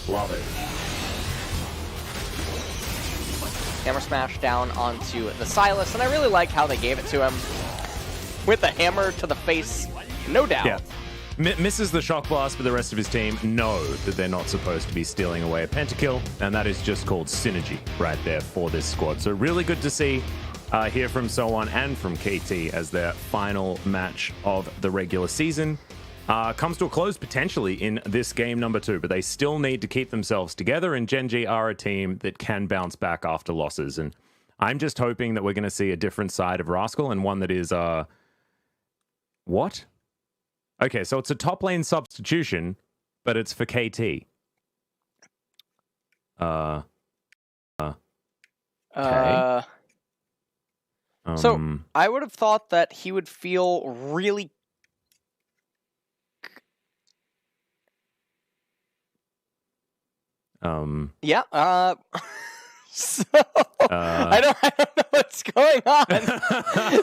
Love it. Hammer smash down onto the Silas, and I really like how they gave it to him. With a hammer to the face, no doubt. Yeah. Misses the shock blast, but the rest of his team know that they're not supposed to be stealing away a pentakill, and that is just called synergy right there for this squad. So really good to see here from So1 and from KT as their final match of the regular season comes to a close potentially in this game number 2, but they still need to keep themselves together, and Gen G are a team that can bounce back after losses, and I'm just hoping that we're going to see a different side of Rascal, and one that is what? Okay, so it's a top lane substitution, but it's for KT. Okay. So I would have thought that he would feel really yeah, so I don't know what's going on.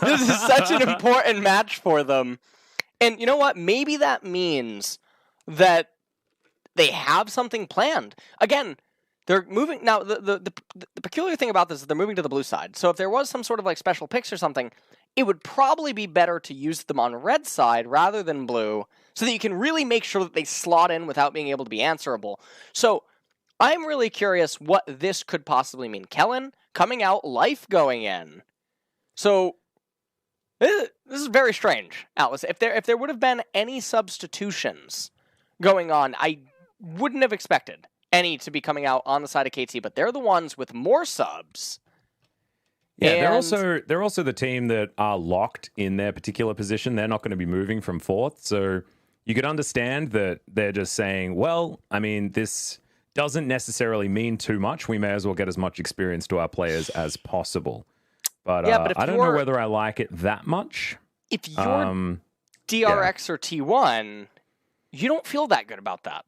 This is such an important match for them. And you know what? Maybe that means that they have something planned. Again, they're moving now. The peculiar thing about this is they're moving to the blue side. So if there was some sort of like special picks or something, it would probably be better to use them on red side rather than blue, so that you can really make sure that they slot in without being able to be answerable. So I'm really curious what this could possibly mean. Kellen coming out, Life going in. So this is very strange, Atlas. If there would have been any substitutions going on, I wouldn't have expected any to be coming out on the side of KT, but they're the ones with more subs. Yeah, they're also the team that are locked in their particular position. They're not going to be moving from 4th, so you could understand that they're just saying, well, I mean, this doesn't necessarily mean too much. We may as well get as much experience to our players as possible. But, yeah, but I don't know whether I like it that much. If you're DRX or T1, you don't feel that good about that.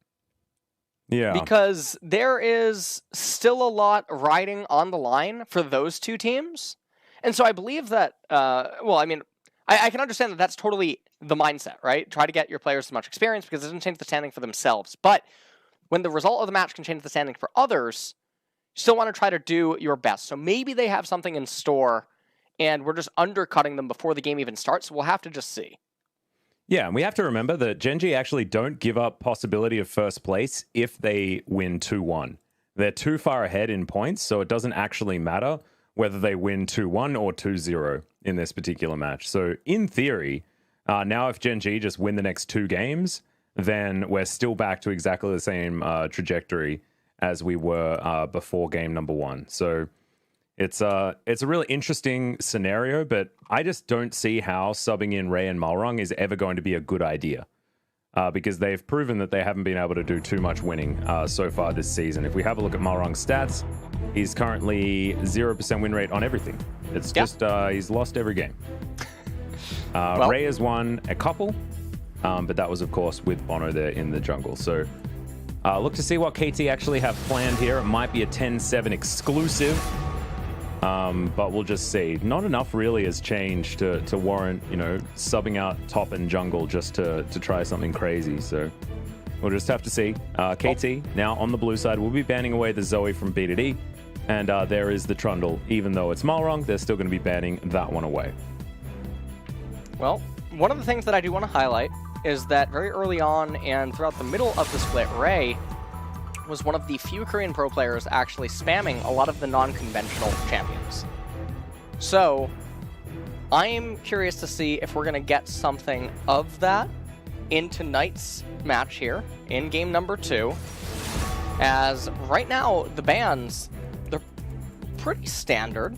Yeah. Because there is still a lot riding on the line for those two teams. And so I believe that, well, I mean, I can understand that that's totally the mindset, right? Try to get your players as much experience because it doesn't change the standing for themselves. But when the result of the match can change the standing for others, you still want to try to do your best. So maybe they have something in store and we're just undercutting them before the game even starts. So we'll have to just see. Yeah, and we have to remember that Gen G actually don't give up possibility of first place if they win 2-1. They're too far ahead in points, so it doesn't actually matter whether they win 2-1 or 2-0 in this particular match. So in theory, now if Gen G just win the next 2 games, then we're still back to exactly the same trajectory as we were before game number 1. So it's a really interesting scenario, but I just don't see how subbing in Ray and Malrung is ever going to be a good idea because they've proven that they haven't been able to do too much winning so far this season. If we have a look at Malrung's stats, he's currently 0% win rate on everything. It's just he's lost every game. Well, Ray has won a couple, but that was, of course, with Bono there in the jungle. So look to see what KT actually have planned here. It might be a 10-7 exclusive. But we'll just see. Not enough really has changed to warrant, you know, subbing out top and jungle just to try something crazy. So we'll just have to see. KT now on the blue side will be banning away the Zoe from B to D, and there is the Trundle. Even though it's Malrung, they're still going to be banning that one away. Well, one of the things that I do want to highlight is that very early on and throughout the middle of the split, Ray was one of the few Korean pro players actually spamming a lot of the non-conventional champions. So I'm curious to see if we're going to get something of that in tonight's match here in game number 2. As right now, the bans, they're pretty standard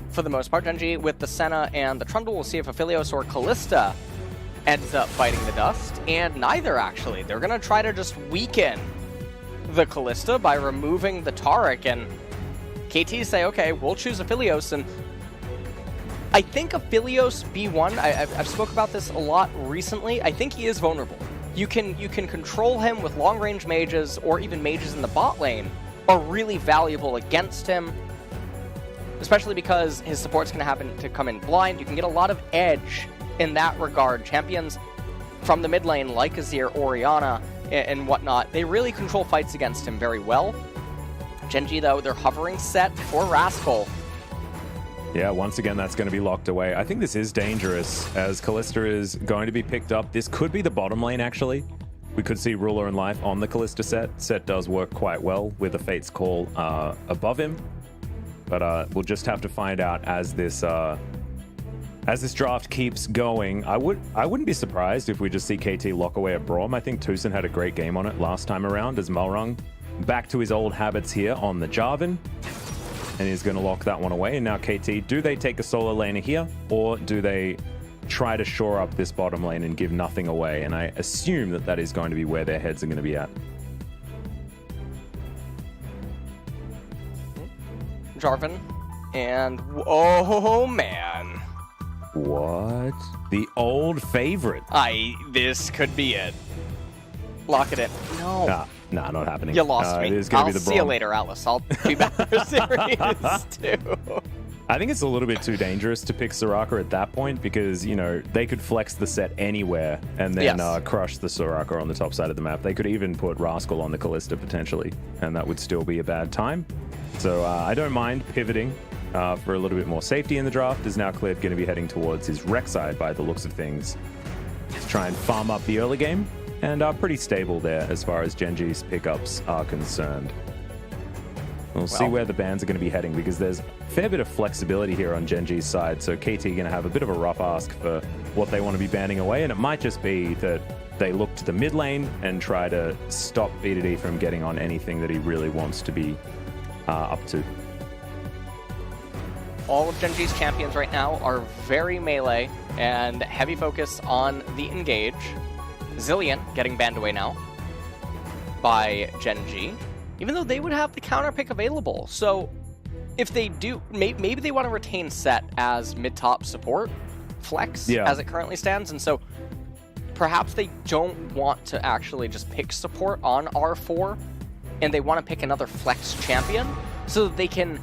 for the most part. Gen G with the Senna and the Trundle. We'll see if Aphelios or Callista ends up biting the dust. And neither, actually. They're going to try to just weaken the Callista by removing the Taric, and KT say, okay, we'll choose Aphelios, and I think Aphelios B1, I've spoke about this a lot recently, I think he is vulnerable. You can control him with long-range mages, or even mages in the bot lane are really valuable against him, especially because his support's going to happen to come in blind. You can get a lot of edge in that regard. Champions from the mid lane, like Azir, Orianna, and whatnot. They really control fights against him very well. Gen.G, though, they're hovering set for Rascal. Yeah, once again, that's going to be locked away. I think this is dangerous, as Kalista is going to be picked up. This could be the bottom lane, actually. We could see Ruler and Life on the Kalista set. Set does work quite well with the Fate's Call above him. But we'll just have to find out as this draft keeps going. I wouldn't be surprised if we just see KT lock away a Braum. I think Tucson had a great game on it last time around as Malrung back to his old habits here on the Jarvan. And he's going to lock that one away. And now KT, do they take a solo laner here? Or do they try to shore up this bottom lane and give nothing away? And I assume that that is going to be where their heads are going to be at. Jarvan. And, oh man. What? The old favorite. This could be it. Lock it in. No. Nah, not happening. You lost me. It is gonna be the see you later, Alice. I'll be back for series 2. I think it's a little bit too dangerous to pick Soraka at that point because, you know, they could flex the set anywhere and then crush the Soraka on the top side of the map. They could even put Rascal on the Kalista potentially, and that would still be a bad time. So I don't mind pivoting for a little bit more safety in the draft. Is now cleared going to be heading towards his rec side by the looks of things to try and farm up the early game. And are pretty stable there as far as Gen.G's pickups are concerned. We'll see where the bans are going to be heading because there's a fair bit of flexibility here on Gen.G's side. So KT going to have a bit of a rough ask for what they want to be banning away. And it might just be that they look to the mid lane and try to stop BDD from getting on anything that he really wants to be up to. All of Gen.G's champions right now are very melee and heavy focus on the engage. Zillion getting banned away now by Gen.G, even though they would have the counter pick available. So if they do, maybe they want to retain Set as mid-top support flex as it currently stands. And so perhaps they don't want to actually just pick support on R4 and they want to pick another flex champion so that they can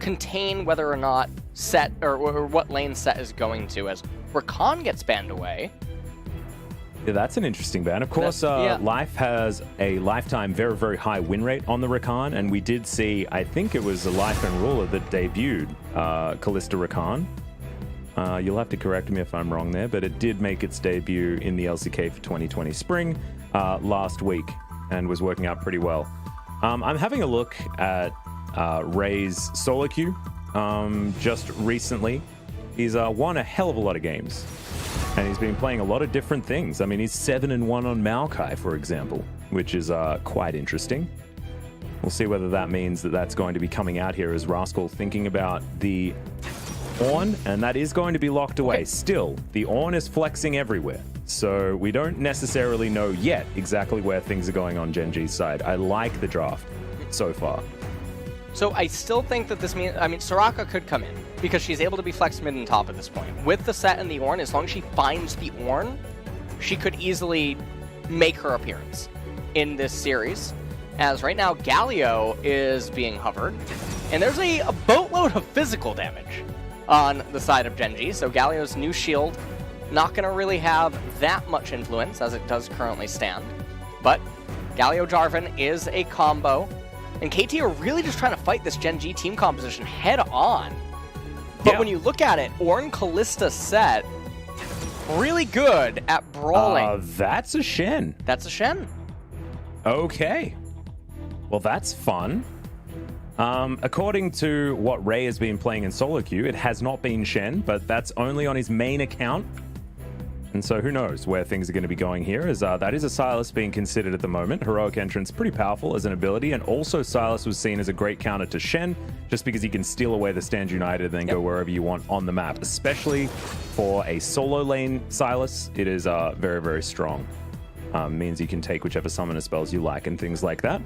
contain whether or not Set or what lane Set is going to, as Rakan gets banned away. Yeah, that's an interesting ban. Of course, Life has a lifetime very, very high win rate on the Rakan, and we did see, I think it was a Life and Ruler that debuted Kalista Rakan. You'll have to correct me if I'm wrong there, but it did make its debut in the LCK for 2020 Spring last week and was working out pretty well. I'm having a look at Ray's solo queue just recently. He's won a hell of a lot of games. And he's been playing a lot of different things. I mean, he's 7-1 on Maokai, for example, which is quite interesting. We'll see whether that means that that's going to be coming out here as Rascal thinking about the Ornn, and that is going to be locked away. Still, the Ornn is flexing everywhere. So we don't necessarily know yet exactly where things are going on Gen.G's side. I like the draft so far. So I still think that this means, Soraka could come in because she's able to be flexed mid and top at this point. With the Set and the Ornn, as long as she finds the Ornn, she could easily make her appearance in this series. As right now, Galio is being hovered, and there's a boatload of physical damage on the side of Gen.G. So Galio's new shield, not going to really have that much influence as it does currently stand. But Galio Jarvan is a combo. And KT are really just trying to fight this Gen.G team composition head on. But when you look at it, Ornn Kalista Set, really good at brawling. That's a Shen. That's a Shen. Okay. Well, that's fun. According to what Ray has been playing in solo queue, it has not been Shen, but that's only on his main account. And so who knows where things are going to be going here, as that is a Sylas being considered at the moment. Heroic Entrance, pretty powerful as an ability, and also Sylas was seen as a great counter to Shen, just because he can steal away the Stand United and then go wherever you want on the map. Especially for a solo lane Sylas, it is very, very strong. Means you can take whichever summoner spells you like and things like that.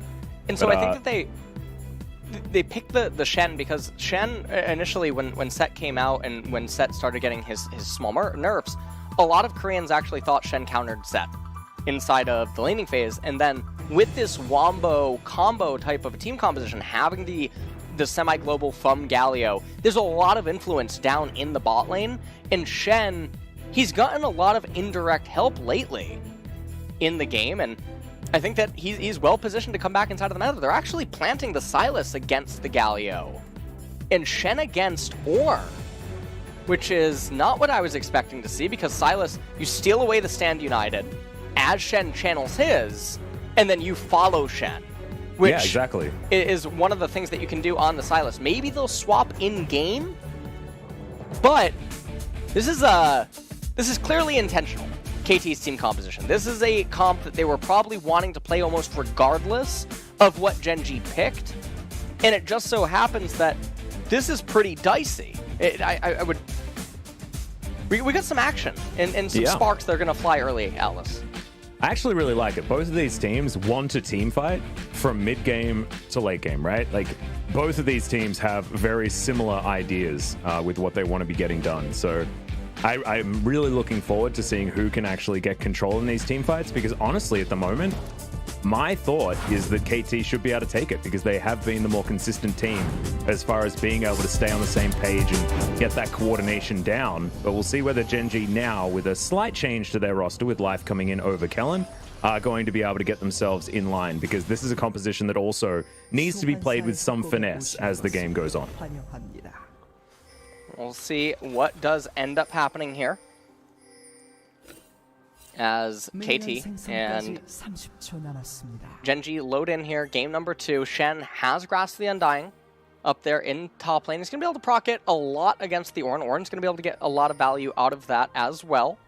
And so I think that they picked the Shen because Shen, initially when Set came out and when Set started getting his small nerfs, a lot of Koreans actually thought Shen countered Set inside of the laning phase, and then with this Wombo combo type of a team composition, having the semi-global from Galio, there's a lot of influence down in the bot lane, and Shen, he's gotten a lot of indirect help lately in the game, and I think that he's well positioned to come back inside of the meta. They're actually planting the Sylas against the Galio and Shen against Ornn, which is not what I was expecting to see, because Sylas, you steal away the Stand United as Shen channels his, and then you follow Shen, which yeah, exactly. is one of the things that you can do on the Sylas. Maybe they'll swap in-game, but this is clearly intentional. KT's team composition. This is a comp that they were probably wanting to play almost regardless of what Gen G picked, and it just so happens that this is pretty dicey. We got some action and some sparks that are going to fly early, Alice. I actually really like it. Both of these teams want to team fight from mid game to late game, right? Like, both of these teams have very similar ideas with what they want to be getting done. So I'm really looking forward to seeing who can actually get control in these team fights, because honestly, at the moment, my thought is that KT should be able to take it, because they have been the more consistent team as far as being able to stay on the same page and get that coordination down. But we'll see whether Gen G now, with a slight change to their roster with Life coming in over Kellen, are going to be able to get themselves in line, because this is a composition that also needs to be played with some finesse as the game goes on. We'll see what does end up happening here, as KT and Gen G load in here. Game number 2. Shen has grasped the Undying up there in top lane. He's going to be able to proc it a lot against the Ornn. Ornn's going to be able to get a lot of value out of that as well.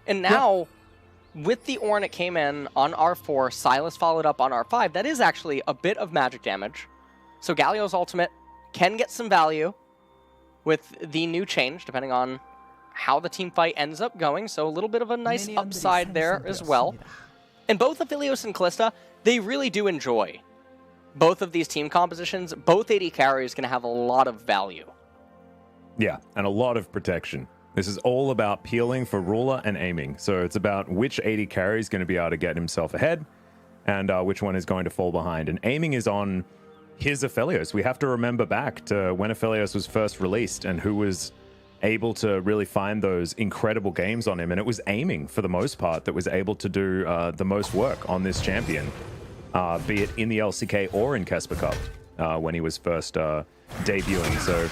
And now, with the Ornn, it came in on R4. Sylas followed up on R5. That is actually a bit of magic damage. So Galio's ultimate can get some value with the new change, depending on how the team fight ends up going. So a little bit of a nice upside there as well. And both Aphelios and Kalista, they really do enjoy both of these team compositions. Both AD carries can have a lot of value. Yeah, and a lot of protection. This is all about peeling for ruler and aiming. So it's about which AD carry is going to be able to get himself ahead and which one is going to fall behind. And aiming is on his Aphelios. We have to remember back to when Aphelios was first released and who was able to really find those incredible games on him. And it was aiming, for the most part, that was able to do the most work on this champion, be it in the LCK or in Kesper Cup when he was first debuting. So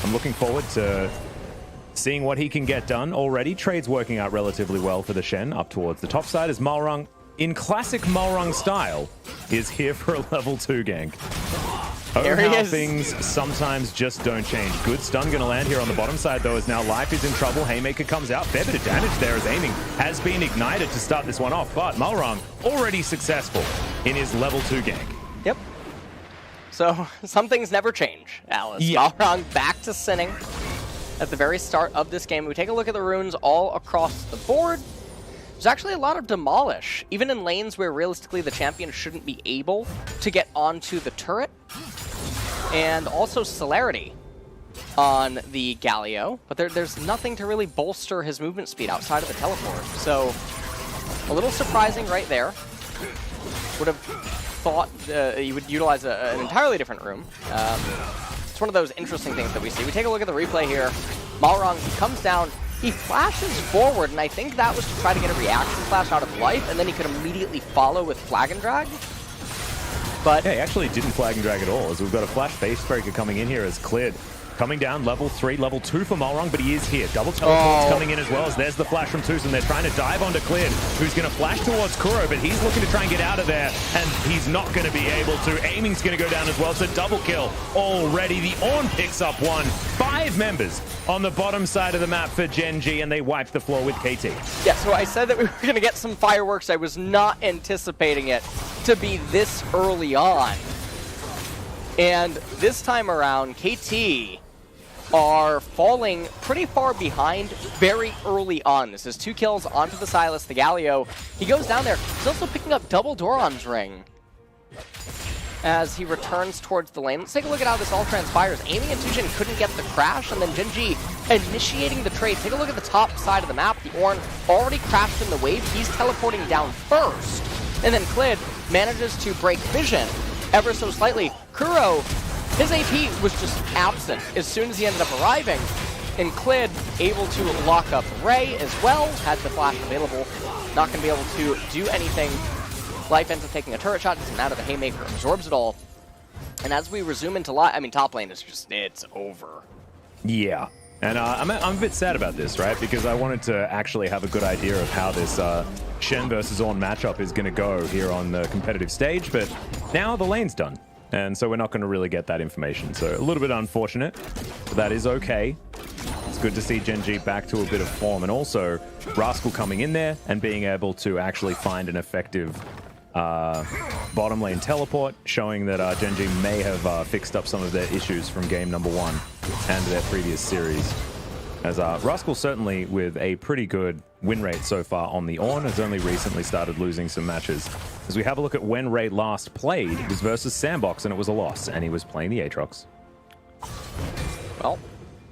I'm looking forward to seeing what he can get done already. Trade's working out relatively well for the Shen up towards the top side, as Malrung, in classic Malrung style, is here for a level 2 gank. There he is. Things sometimes just don't change. Good stun going to land here on the bottom side, though, as now Life is in trouble. Haymaker comes out. Fair bit of damage there as aiming has been ignited to start this one off, but Malrung already successful in his level 2 gank. Yep. So some things never change, Alice. Yeah. Malrung back to sinning at the very start of this game. We take a look at the runes all across the board. There's actually a lot of demolish, even in lanes where realistically the champion shouldn't be able to get onto the turret. And also celerity on the Galio, but there's nothing to really bolster his movement speed outside of the teleport. So a little surprising right there. Would have thought you would utilize an entirely different room. It's one of those interesting things that we see. We take a look at the replay here. Malrung, he comes down, he flashes forward, and I think that was to try to get a reaction flash out of Life, and then he could immediately follow with Flag and Drag. But yeah, he actually didn't Flag and Drag at all, as we've got a Flash Facebreaker coming in here as cleared. Coming down, level 3, level 2 for Malrung, but he is here. Double teleports coming in as well, as there's the flash from Tucson. They're trying to dive onto Cleared, who's going to flash towards Kuro, but he's looking to try and get out of there, and he's not going to be able to. Aiming's going to go down as well, so double kill already. The Ornn picks up one. 5 members on the bottom side of the map for Gen G, and they wipe the floor with KT. Yeah, so I said that we were going to get some fireworks. I was not anticipating it to be this early on. And this time around, KT are falling pretty far behind very early on. This is 2 kills onto the Sylas, the Galio. He goes down there. He's also picking up double Doran's ring as he returns towards the lane. Let's take a look at how this all transpires. Aiming and Tushin couldn't get the crash, and then Gen G initiating the trade. Take a look at the top side of the map. The Ornn already crashed in the wave. He's teleporting down first. And then Klid manages to break vision ever so slightly. Kuro, his AP was just absent as soon as he ended up arriving. And Klid able to lock up Ray as well. Had the flash available. Not going to be able to do anything Life ends up taking a turret shot, doesn't matter, the Haymaker absorbs it all. And as we resume into top lane is just, it's over. Yeah. And I'm a bit sad about this, right? Because I wanted to actually have a good idea of how this Shen versus Ornn matchup is going to go here on the competitive stage, but now the lane's done. And so we're not going to really get that information. So a little bit unfortunate, but that is okay. It's good to see Gen G back to a bit of form. And also, Rascal coming in there and being able to actually find an effective bottom lane teleport, showing that Gen G may have fixed up some of their issues from game number 1 and their previous series. As Rascal certainly with a pretty good win rate so far on the Ornn, has only recently started losing some matches. As we have a look at when Ray last played, it was versus Sandbox and it was a loss, and he was playing the Aatrox. Well,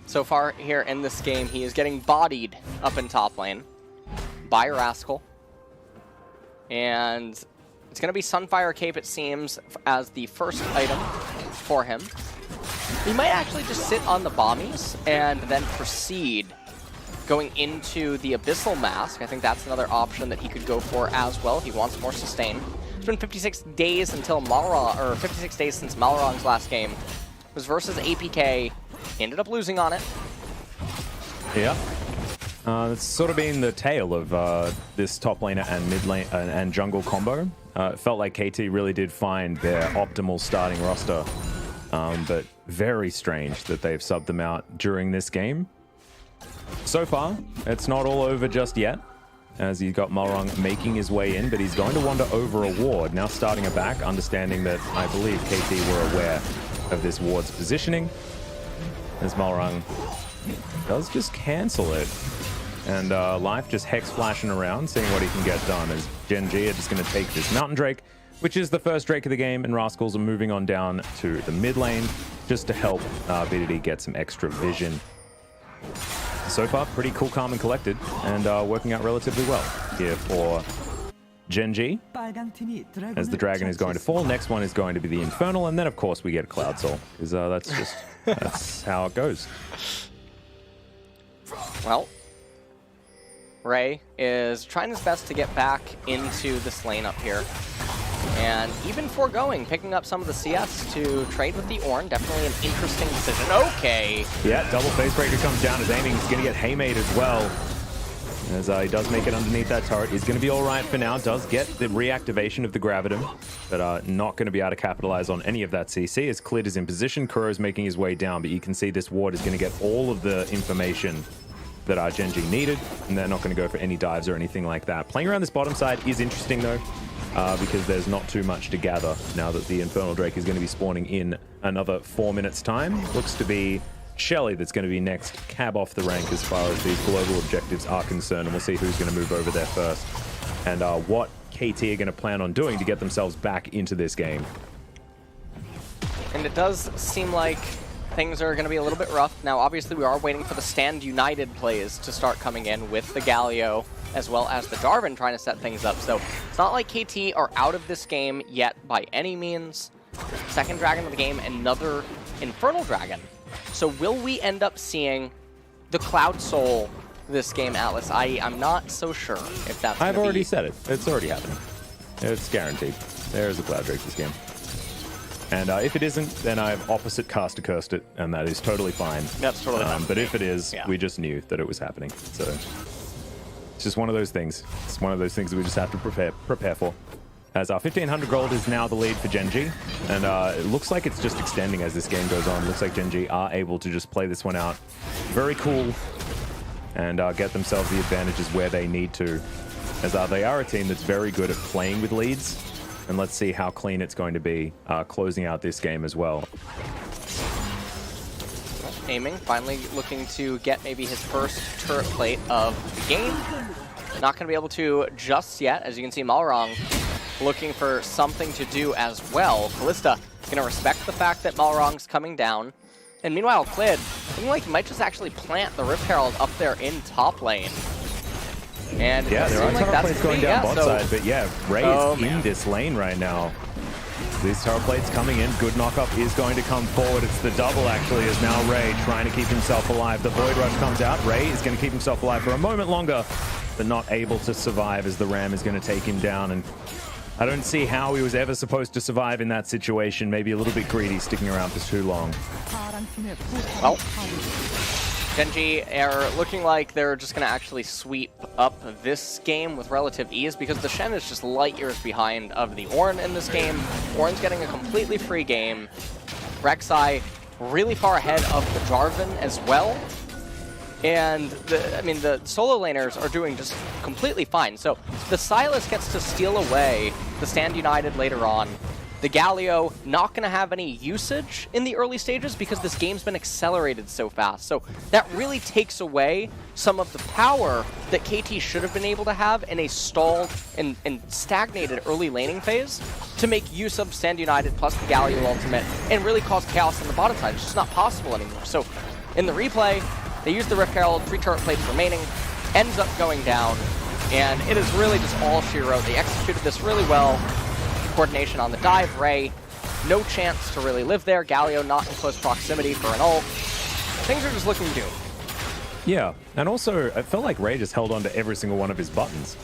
so far here in this game, he is getting bodied up in top lane by Rascal. And it's going to be Sunfire Cape, it seems, as the first item for him. He might actually just sit on the bombies and then proceed going into the Abyssal Mask. I think that's another option that he could go for as well if he wants more sustain. It's been 56 days until Malrang, or 56 days since Malrang's last game. It was versus APK. He ended up losing on it. Yeah. It's sort of been the tale of this top laner and mid lane and jungle combo. It felt like KT really did find their optimal starting roster, but very strange that they've subbed them out during this game. So far, it's not all over just yet, as you've got Malrang making his way in, but he's going to wander over a ward. Now starting a back, understanding that I believe KT were aware of this ward's positioning, as Malrang does just cancel it. And Life just hex flashing around, seeing what he can get done, as Gen G are just going to take this Mountain Drake, which is the first Drake of the game, and Rascals are moving on down to the mid lane just to help BDD get some extra vision. So far, pretty cool, calm, and collected, and working out relatively well here for Gen G. As the Dragon is going to fall, next one is going to be the Infernal, and then of course we get Cloud Soul, because that's how it goes. Well, Ray is trying his best to get back into this lane up here. And even foregoing picking up some of the CS to trade with the Ornn, definitely an interesting decision. Okay. Yeah, double face breaker comes down, is aiming, he's going to get Haymade as well. As he does make it underneath that turret. He's going to be all right for now, does get the reactivation of the Gravitum, but not going to be able to capitalize on any of that CC, as Clid is in position, Kuro's making his way down, but you can see this ward is going to get all of the information that Gen G needed, and they're not going to go for any dives or anything like that. Playing around this bottom side is interesting though, because there's not too much to gather now that the Infernal Drake is going to be spawning in another 4 minutes time. Looks to be Shelly that's going to be next cab off the rank as far as these global objectives are concerned, and we'll see who's going to move over there first and what KT are going to plan on doing to get themselves back into this game. And it does seem like things are going to be a little bit rough. Now, obviously, we are waiting for the Stand United plays to start coming in with the Galio, as well as the Jarvan trying to set things up. So it's not like KT are out of this game yet by any means. Second Dragon of the game, another Infernal Dragon. So will we end up seeing the Cloud Soul this game, Atlas? I'm not so sure if that's I've already said it. It's already happening. It's guaranteed. There's a Cloud Drake this game. And if it isn't, then I've opposite caster cursed it, and that is totally fine. That's totally fine. But if it is, yeah, we just knew that it was happening. So it's just one of those things. It's one of those things that we just have to prepare for. As our 1500 gold is now the lead for Gen G, and it looks like it's just extending as this game goes on. Looks like Gen G are able to just play this one out very cool and get themselves the advantages where they need to, as they are a team that's very good at playing with leads. And let's see how clean it's going to be closing out this game as well. Aiming, finally looking to get maybe his first turret plate of the game. Not going to be able to just yet. As you can see, Malrang looking for something to do as well. Kalista going to respect the fact that Malrang's coming down. And meanwhile, Clid looking like he might just actually plant the Rift Herald up there in top lane. And yeah, there are turret plates going down bot side, but yeah, Ray is in this lane right now. These turret plates coming in, good knockup is going to come forward. It's the double actually, as now Ray trying to keep himself alive. The Void Rush comes out, Ray is going to keep himself alive for a moment longer, but not able to survive as the Ram is going to take him down. And I don't see how he was ever supposed to survive in that situation. Maybe a little bit greedy, sticking around for too long. Well, Genji are looking like they're just going to actually sweep up this game with relative ease because the Shen is just light years behind of the Ornn in this game. Ornn's getting a completely free game. Rek'Sai really far ahead of the Jarvan as well. And, the solo laners are doing just completely fine. So the Sylas gets to steal away the Stand United later on. The Galio not going to have any usage in the early stages because this game's been accelerated so fast. So that really takes away some of the power that KT should have been able to have in a stalled and stagnated early laning phase to make use of Stand United plus the Galio ultimate and really cause chaos on the bottom side. It's just not possible anymore. So in the replay, they use the Rift Herald, 3 turret plates remaining, ends up going down, and it is really just all she wrote. They executed this really well. Coordination on the dive. Ray, no chance to really live there. Galio not in close proximity for an ult. Things are just looking doomed. Yeah, and also, I felt like Ray just held on to every single one of his buttons.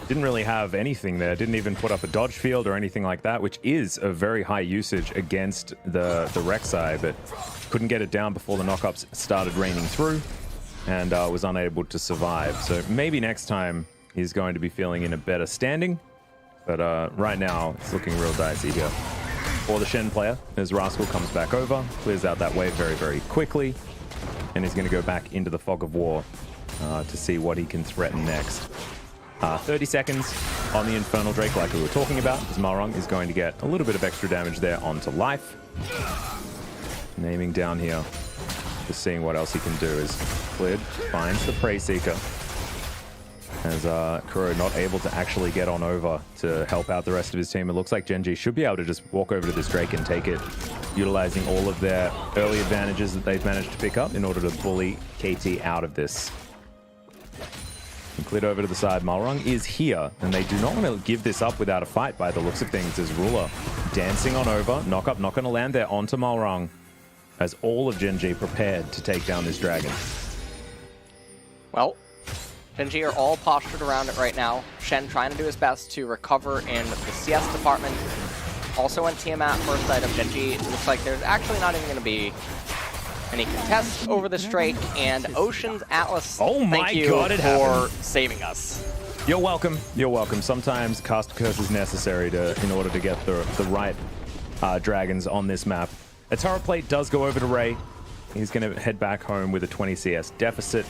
Didn't really have anything there. Didn't even put up a dodge field or anything like that, which is a very high usage against the Rek'Sai, but couldn't get it down before the knockups started raining through and was unable to survive. So maybe next time he's going to be feeling in a better standing. But right now, it's looking real dicey here for the Shen player as Rascal comes back over, clears out that wave very, very quickly, and he's going to go back into the Fog of War to see what he can threaten next. 30 seconds on the Infernal Drake like we were talking about, as Malrung is going to get a little bit of extra damage there onto life. Naming down here, just seeing what else he can do is cleared, finds the Prey Seeker. As Kuro not able to actually get on over to help out the rest of his team. It looks like Genji should be able to just walk over to this Drake and take it, utilizing all of their early advantages that they've managed to pick up in order to bully KT out of this. And cleared over to the side. Malrung is here, and they do not want to give this up without a fight by the looks of things, as Ruler dancing on over. Knock-up not going to land there onto Malrung, as all of Genji prepared to take down this dragon. Well, Genji are all postured around it right now. Shen trying to do his best to recover in the CS department. Also on Tiamat, first item, Genji looks like there's actually not even going to be any contest over this Drake, and Ocean's Atlas, oh my thank you God, it for happened. saving us. You're welcome. You're welcome. Sometimes Cast Curse is necessary in order to get the right dragons on this map. A turret plate does go over to Ray. He's going to head back home with a 20 CS deficit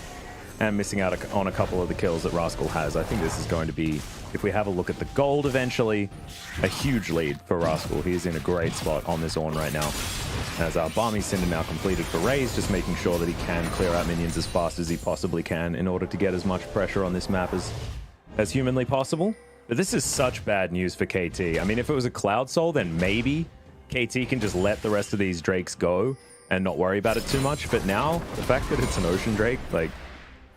and missing out on a couple of the kills that Rascal has. I think this is going to be, if we have a look at the gold eventually, a huge lead for Rascal. He is in a great spot on this Ornn right now. As our Barmy Cinder now completed for Ray, he's just making sure that he can clear out minions as fast as he possibly can in order to get as much pressure on this map as humanly possible. But this is such bad news for KT. I mean, if it was a Cloud Soul, then maybe KT can just let the rest of these Drakes go and not worry about it too much. But now, the fact that it's an Ocean Drake, like,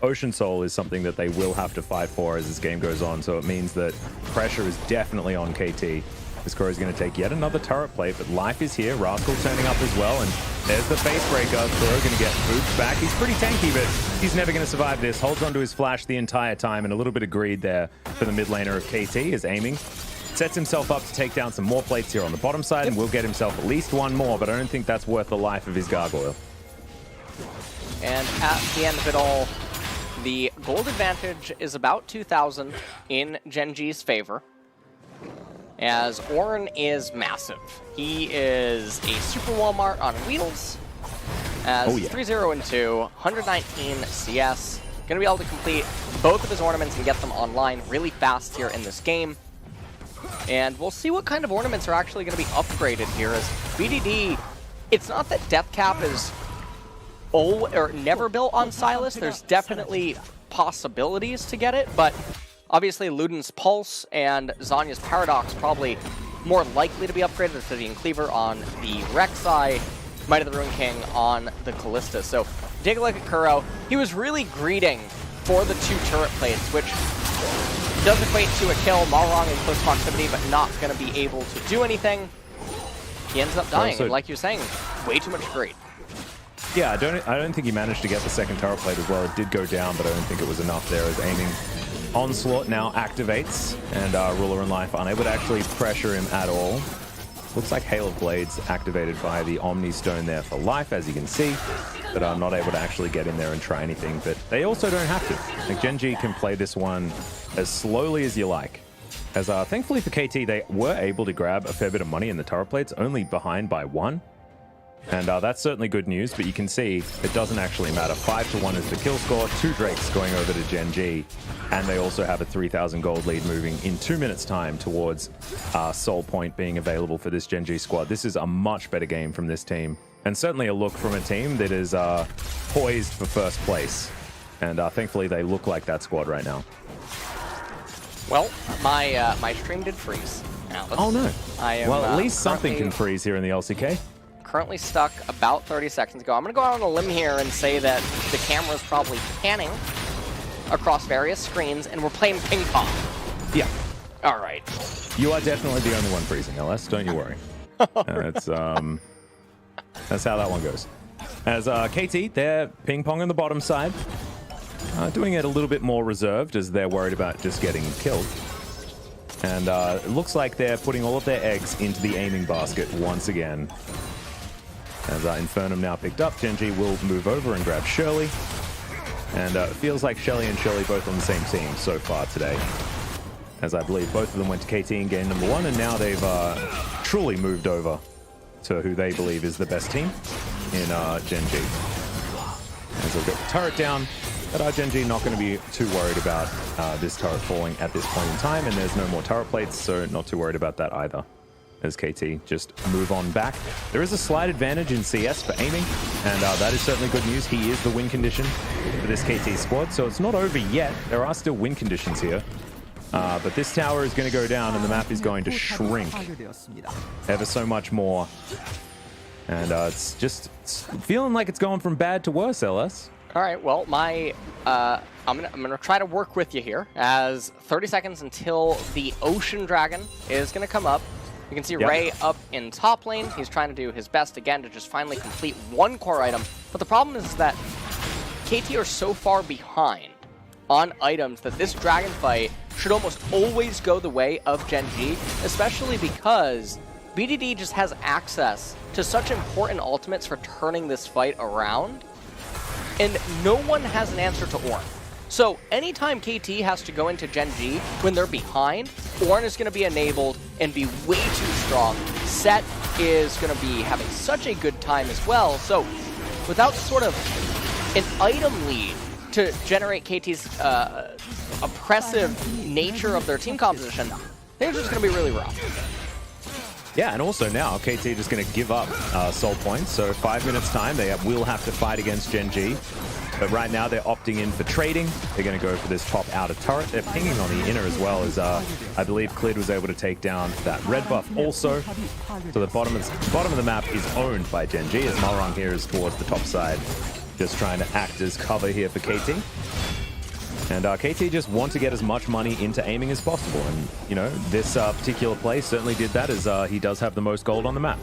Ocean Soul is something that they will have to fight for as this game goes on, so it means that pressure is definitely on KT. This Kuro is going to take yet another turret plate, but life is here. Rascal turning up as well, and there's the face breaker. Kuro going to get booped back. He's pretty tanky, but he's never going to survive this. Holds onto his flash the entire time, and a little bit of greed there for the mid laner of KT is aiming. Sets himself up to take down some more plates here on the bottom side, and will get himself at least one more, but I don't think that's worth the life of his gargoyle. And at the end of it all, the gold advantage is about 2,000 in Genji's favor, as Ornn is massive. He is a super Walmart on wheels, as 3-0 and 2, 119 CS. Going to be able to complete both of his ornaments and get them online really fast here in this game. And we'll see what kind of ornaments are actually going to be upgraded here, as BDD, it's not that Death Cap is never built on Sylas. There's definitely possibilities to get it, but obviously Luden's Pulse and Zanya's Paradox probably more likely to be upgraded. Obsidian Cleaver on the Rek'Sai, Might of the Ruin King on the Callista. So take a look at Kuro. He was really greeting for the 2 turret plates, which does equate to a kill. Malrung in close proximity, but not going to be able to do anything. He ends up dying, and like you're saying, way too much greed. Yeah, I don't think he managed to get the second turret plate as well. It did go down, but I don't think it was enough there, as aiming Onslaught now activates, and Ruler in Life unable to actually pressure him at all. Looks like Hail of Blades activated via the Omni Stone there for life, as you can see, but I'm not able to actually get in there and try anything. But they also don't have to. Like, Gen G can play this one as slowly as you like. As thankfully for KT, they were able to grab a fair bit of money in the turret plates, only behind by 1. And that's certainly good news, but you can see it doesn't actually matter. 5-1 is the kill score, 2 Drakes going over to Gen G, and they also have a 3,000 gold lead moving in 2 minutes time towards Soul Point being available for this Gen G squad. This is a much better game from this team, and certainly a look from a team that is poised for first place. And thankfully they look like that squad right now. Well, my stream did freeze. Oh no. I am, well, at least something can freeze here in the LCK. Currently stuck about 30 seconds ago. I'm going to go out on a limb here and say that the camera's probably panning across various screens, and we're playing ping pong. Yeah. All right. You are definitely the only one freezing, LS. Don't you worry. That's how that one goes. As KT, they're ping-pong on the bottom side. Doing it a little bit more reserved as they're worried about just getting killed. And it looks like they're putting all of their eggs into the aiming basket once again. As Infernum now picked up, Gen G will move over and grab Shirley. And it feels like Shelly and Shirley both on the same team so far today. As I believe both of them went to KT in game number 1, and now they've truly moved over to who they believe is the best team in Gen G. As they'll get the turret down, but Gen G not going to be too worried about this turret falling at this point in time, and there's no more turret plates, so not too worried about that either. As KT just move on back. There is a slight advantage in CS for aiming, and that is certainly good news. He is the win condition for this KT squad, so it's not over yet. There are still win conditions here. But this tower is going to go down, and the map is going to shrink ever so much more. And it's feeling like it's going from bad to worse, LS. All right, well, I'm gonna try to work with you here, as 30 seconds until the Ocean Dragon is gonna come up. You can see Ray up in top lane. He's trying to do his best again to just finally complete 1 core item. But the problem is that KT are so far behind on items that this dragon fight should almost always go the way of Gen G, especially because BDD just has access to such important ultimates for turning this fight around, and no one has an answer to Ornn. So anytime KT has to go into Gen G when they're behind, Ornn is going to be enabled and be way too strong. Set is going to be having such a good time as well. So without sort of an item lead to generate KT's oppressive nature of their team composition, things are just going to be really rough. Yeah, and also now KT just going to give up soul points. So 5 minutes time, they will have to fight against Gen G. But right now they're opting in for trading. They're going to go for this top outer turret. They're pinging on the inner as well, as I believe Clid was able to take down that red buff also. So the bottom of the map is owned by Gen G, as Malrang here is towards the top side, just trying to act as cover here for KT. And KT just want to get as much money into aiming as possible. And, you know, this particular play certainly did that, as he does have the most gold on the map.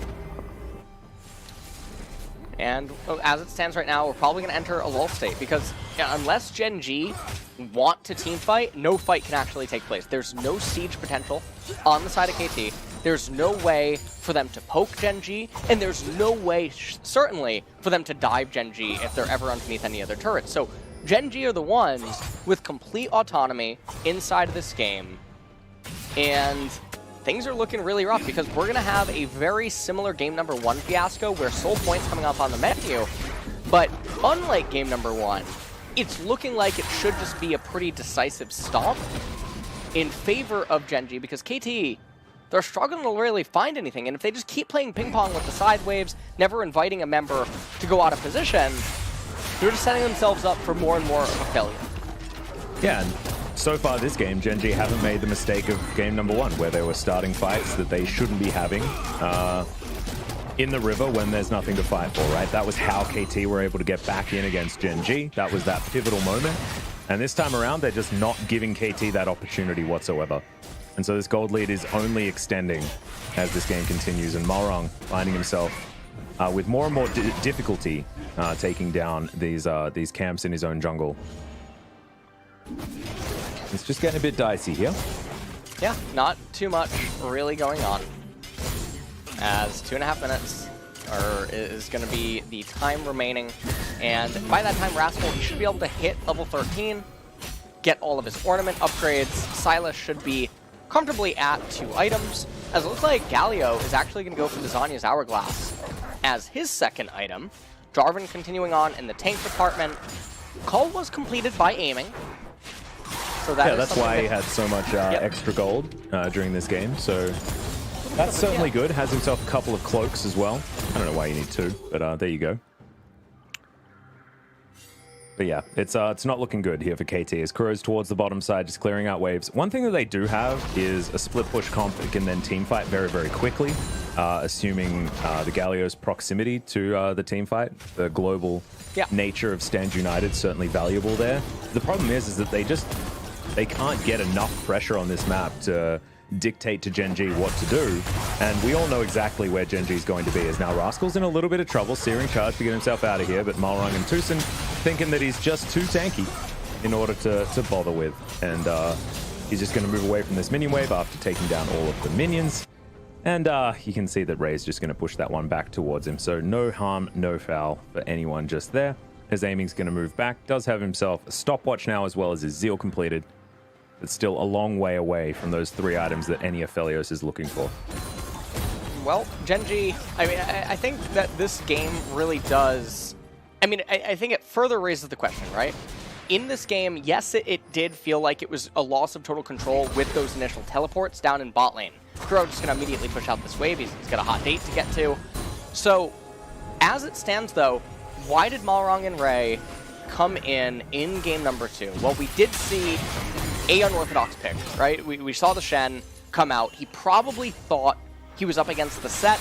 And as it stands right now, we're probably going to enter a lull state, because unless Gen G want to team fight, no fight can actually take place. There's no siege potential on the side of KT. There's no way for them to poke Gen G, and there's no way, certainly, for them to dive Gen G if they're ever underneath any other turrets. So Gen G are the ones with complete autonomy inside of this game, and things are looking really rough, because we're going to have a very similar game number 1 fiasco where Soul Point's coming up on the menu. But unlike game number 1, it's looking like it should just be a pretty decisive stomp in favor of Gen G, because KT, they're struggling to really find anything. And if they just keep playing ping pong with the side waves, never inviting a member to go out of position, they're just setting themselves up for more and more of a failure. Yeah, and so far this game, Gen G haven't made the mistake of game number 1, where they were starting fights that they shouldn't be having in the river when there's nothing to fight for, right? That was how KT were able to get back in against Gen G. That was that pivotal moment. And this time around, they're just not giving KT that opportunity whatsoever. And so this gold lead is only extending as this game continues, and Malrang finding himself with more and more difficulty taking down these camps in his own jungle. It's just getting a bit dicey here. Yeah, not too much really going on. As 2.5 minutes is going to be the time remaining. And by that time, Rascal, he should be able to hit level 13, get all of his ornament upgrades. Silas should be comfortably at 2 items. As it looks like Galio is actually going to go for the Zanya's Hourglass as his second item. Jarvan continuing on in the tank department. Call was completed by aiming. So that's why he had so much extra gold during this game. So that's certainly good. Has himself a couple of cloaks as well. I don't know why you need 2, but there you go. But yeah, it's not looking good here for KT as Kuro's towards the bottom side, just clearing out waves. One thing that they do have is a split push comp that can then team fight very, very quickly, assuming the Galio's proximity to the team fight. The global nature of Stand United is certainly valuable there. The problem is that they can't get enough pressure on this map to dictate to Gen G what to do, and we all know exactly where Gen G is going to be. As now Rascal's in a little bit of trouble, Searing Charge to get himself out of here, but Malrung and Tucson thinking that he's just too tanky in order to bother with, and he's just going to move away from this minion wave after taking down all of the minions, and you can see that Ray's just going to push that one back towards him, so no harm, no foul for anyone just there. His aiming's going to move back, does have himself a stopwatch now as well as his Zeal completed. It's still a long way away from those 3 items that any Aphelios is looking for. Well, Gen G, I mean, I think that this game really does... I mean, I think it further raises the question, right? In this game, yes, it did feel like it was a loss of total control with those initial teleports down in bot lane. Kuro just going to immediately push out this wave. He's got a hot date to get to. So, as it stands, though, why did Malrung and Ray come in game number 2? Well, we did see a unorthodox pick, right? We saw the Shen come out. He probably thought he was up against the set,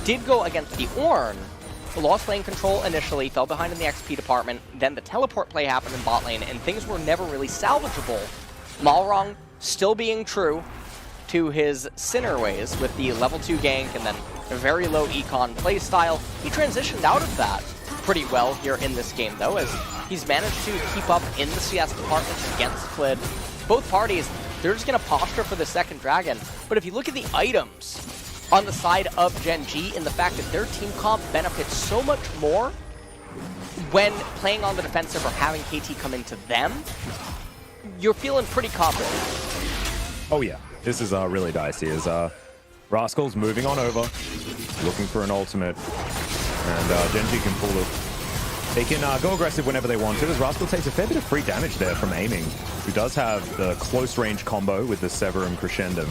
did go against the Ornn, lost lane control initially, fell behind in the XP department, then the teleport play happened in bot lane, and things were never really salvageable. Malrung still being true to his Sinner ways with the level 2 gank and then a very low econ playstyle. He transitioned out of that pretty well here in this game, though, as he's managed to keep up in the CS department against Flid. Both parties, they're just going to posture for the second dragon. But if you look at the items on the side of Gen G and the fact that their team comp benefits so much more when playing on the defensive or having KT come into them, you're feeling pretty confident. Oh yeah, this is really dicey as Rascal's moving on over, looking for an ultimate, and Gen G can pull it. They can go aggressive whenever they want to, as Rascal takes a fair bit of free damage there from aiming, who does have the close range combo with the Severum Crescendum.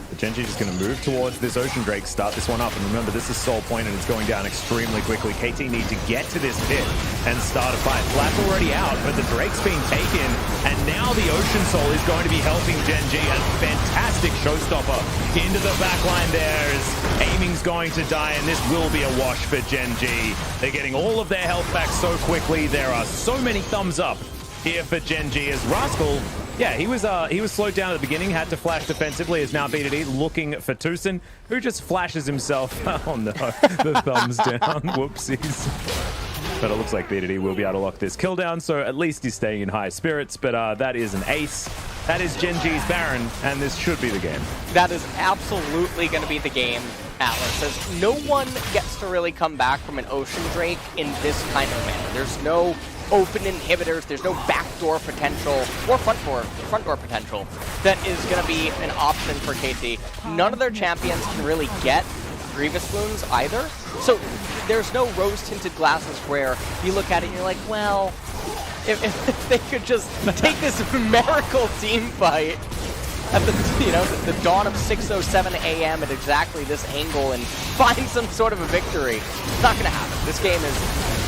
But Gen G is going to move towards this Ocean Drake, start this one up, and remember, this is Soul Point and it's going down extremely quickly. KT need to get to this pit and start a fight. Flash already out, but the Drake's being taken, and now the Ocean Soul is going to be helping Gen G. A fantastic showstopper into the backline there as aiming's going to die, and this will be a wash for Gen G. They're getting all of their health back so quickly. There are so many thumbs up here for Gen G as Rascal, yeah, he was slowed down at the beginning, had to flash defensively, is now BDD looking for Tucson, who just flashes himself. Oh no, the thumbs down, whoopsies. But it looks like BDD will be able to lock this kill down, so at least he's staying in high spirits, but that is an ace. That is Gen G's Baron, and this should be the game. That is absolutely going to be the game, Atlas, as no one gets to really come back from an Ocean Drake in this kind of manner. There's no open inhibitors, there's no backdoor potential, or front door potential that is going to be an option for KT. None of their champions can really get Grievous Wounds either, so there's no rose-tinted glasses where you look at it and you're like, well, if they could just take this miracle team fight at the dawn of 6:07 a.m. at exactly this angle and find some sort of a victory, it's not going to happen. This game is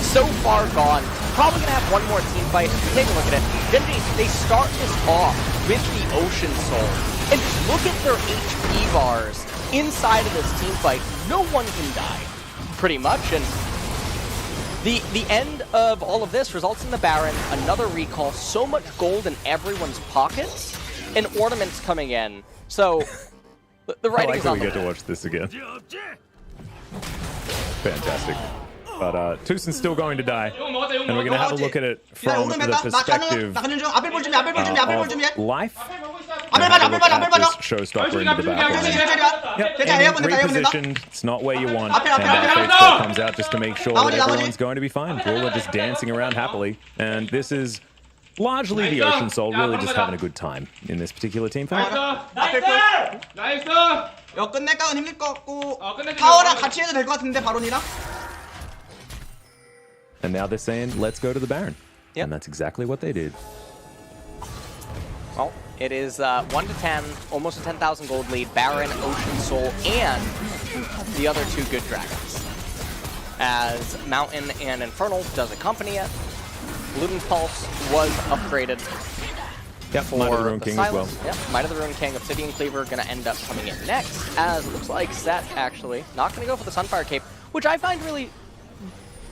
so far gone. Probably going to have one more team fight. Take a look at it. Gen G, they start this off with the Ocean Soul. And just look at their HP bars inside of this team fight. No one can die, pretty much. And the end of all of this results in the Baron, another recall, so much gold in everyone's pockets, and ornaments coming in. So the writing is on the wall. We get to watch this again. Fantastic. But Tucson still going to die. And we're going to have a look at it from the perspective of life. And have a look at this showstopper into the back line. Yep, repositioned. It's not where you want. And Fatescore comes out just to make sure that everyone's going to be fine. Ruler just dancing around happily. And this is largely the Ocean Soul really just having a good time in this particular team fight. 이거 끝낼까는 힘들 것 같고 타워랑 같이 해도 될 것 같은데 바론이랑. And now they're saying, let's go to the Baron. Yep. And that's exactly what they did. Well, it is 1 to 10, almost a 10,000 gold lead. Baron, Ocean Soul, and the other two good dragons. As Mountain and Infernal does accompany it. Luden's Pulse was upgraded. Yep, for Might of the Ruin King Silence. as well. Yep, Might of the Ruin King, Obsidian Cleaver going to end up coming in next, as it looks like Zet actually not going to go for the Sunfire Cape, which I find really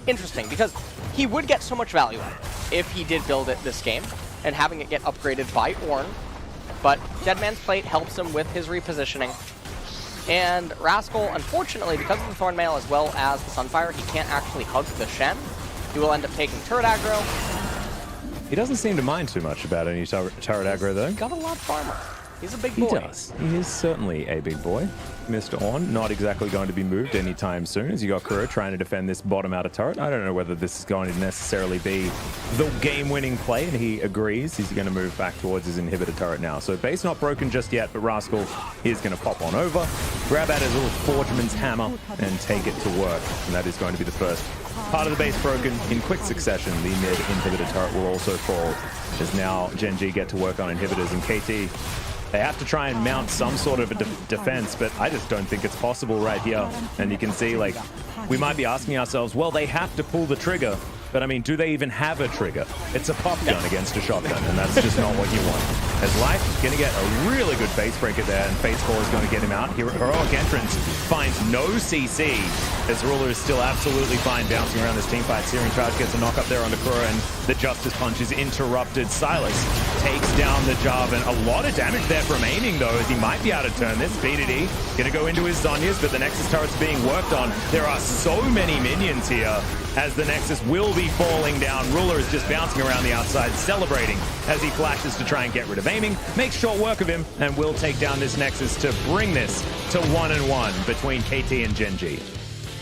interesting because he would get so much value out of it if he did build it this game and having it get upgraded by Ornn. But Dead Man's Plate helps him with his repositioning. And Rascal, unfortunately, because of the Thornmail as well as the Sunfire, he can't actually hug the Shen. He will end up taking turret aggro. He doesn't seem to mind too much about any turret aggro, though. Got a lot of armor. He's a big boy. He does. He is certainly a big boy. Mr. Ornn, not exactly going to be moved anytime soon, as you got Kuro trying to defend this bottom outer turret. I don't know whether this is going to necessarily be the game-winning play, and he agrees. He's going to move back towards his inhibitor turret now. So base not broken just yet, but Rascal is going to pop on over, grab out his little Forgeman's hammer, and take it to work. And that is going to be the first part of the base broken in quick succession. The mid inhibitor turret will also fall, as now Gen G get to work on inhibitors, and KT, they have to try and mount some sort of a defense, but I just don't think it's possible right here. And you can see, like, we might be asking ourselves, well, they have to pull the trigger, but I mean, do they even have a trigger? It's a pop gun against a shotgun, and that's just not what you want. As Life is going to get a really good base breaker there, and Fatescore is going to get him out. Heroic Entrance finds no CC, as Ruler is still absolutely fine bouncing around this team fight. Searing Charge gets a knock up there on the Kuro, and the Justice Punch is interrupted. Silas takes down the Jarvan. A lot of damage there from aiming, though, as he might be able to turn this. BDD going to go into his Zhonya's, but the Nexus turret's being worked on. There are so many minions here, as the Nexus will be falling down. Ruler is just bouncing around the outside, celebrating as he flashes to try and get rid of aiming. Makes short work of him, and will take down this Nexus to bring this to 1-1 between KT and Gen G.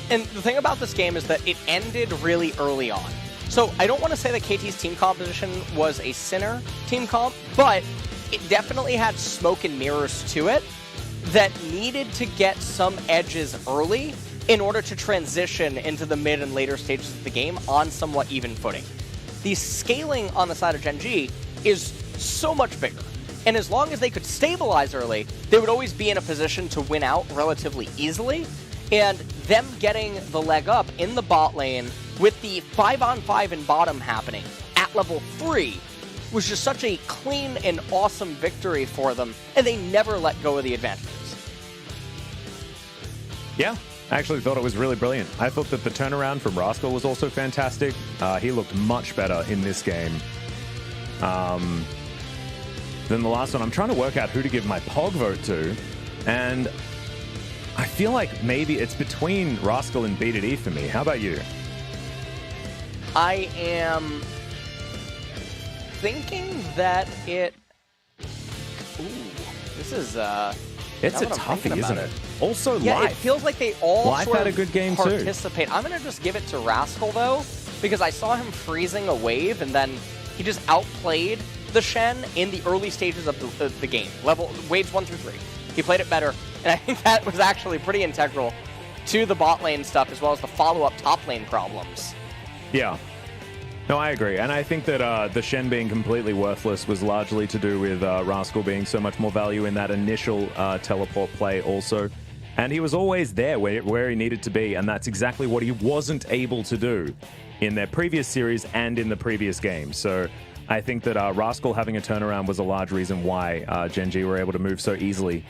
And the thing about this game is that it ended really early on. So I don't want to say that KT's team composition was a Sinner team comp, but it definitely had smoke and mirrors to it that needed to get some edges early in order to transition into the mid and later stages of the game on somewhat even footing. The scaling on the side of Gen G is so much bigger. And as long as they could stabilize early, they would always be in a position to win out relatively easily. And them getting the leg up in the bot lane with the 5-on-5 in bottom happening at level 3 was just such a clean and awesome victory for them, and they never let go of the advantages. Yeah, I actually thought it was really brilliant. I thought that the turnaround from Rascal was also fantastic. He looked much better in this game than the last one. I'm trying to work out who to give my POG vote to, and I feel like maybe it's between Rascal and BDD for me. How about you? I am thinking that it... Ooh, this is... It's a toughie, isn't it? Also, yeah, Life. It feels like they all Life sort had of a good game participate. too. I'm going to just give it to Rascal, though, because I saw him freezing a wave, and then he just outplayed the Shen in the early stages of the game. Waves 1 through 3. He played it better, and I think that was actually pretty integral to the bot lane stuff, as well as the follow-up top lane problems. Yeah. No, I agree. And I think that the Shen being completely worthless was largely to do with Rascal being so much more value in that initial teleport play also. And he was always there where he needed to be, and that's exactly what he wasn't able to do in their previous series and in the previous game. So I think that Rascal having a turnaround was a large reason why Gen G were able to move so easily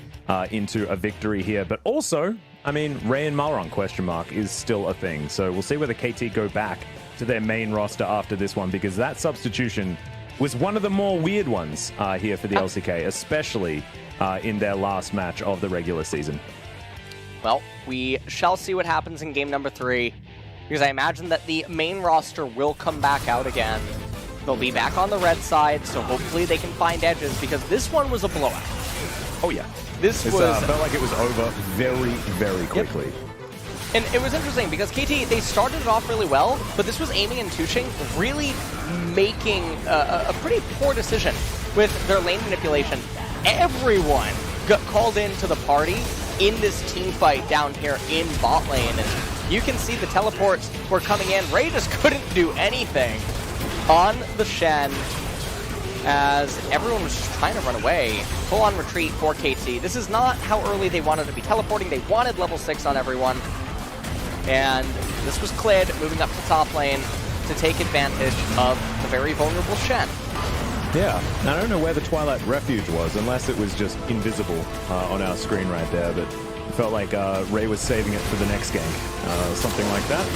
into a victory here. But also, I mean, Ray and Malron question mark is still a thing. So we'll see whether KT go back to their main roster after this one, because that substitution was one of the more weird ones here for the LCK, especially in their last match of the regular season. Well, we shall see what happens in game number 3. because I imagine that the main roster will come back out again. They'll be back on the red side, so hopefully they can find edges, because this one was a blowout. Oh yeah. This was... felt like it was over very, very quickly. Yep. And it was interesting because KT, they started it off really well, but this was Aiming and Tuching really making a pretty poor decision with their lane manipulation. Everyone got called into the party in this team fight down here in bot lane. And you can see the teleports were coming in. Ray just couldn't do anything on the Shen as everyone was just trying to run away. Full-on retreat for KT. This is not how early they wanted to be teleporting. They wanted level 6 on everyone. And this was Clid moving up to top lane to take advantage of the very vulnerable Shen. Yeah, and I don't know where the Twilight Refuge was, unless it was just invisible on our screen right there, but it felt like Ray was saving it for the next gank. Something like that.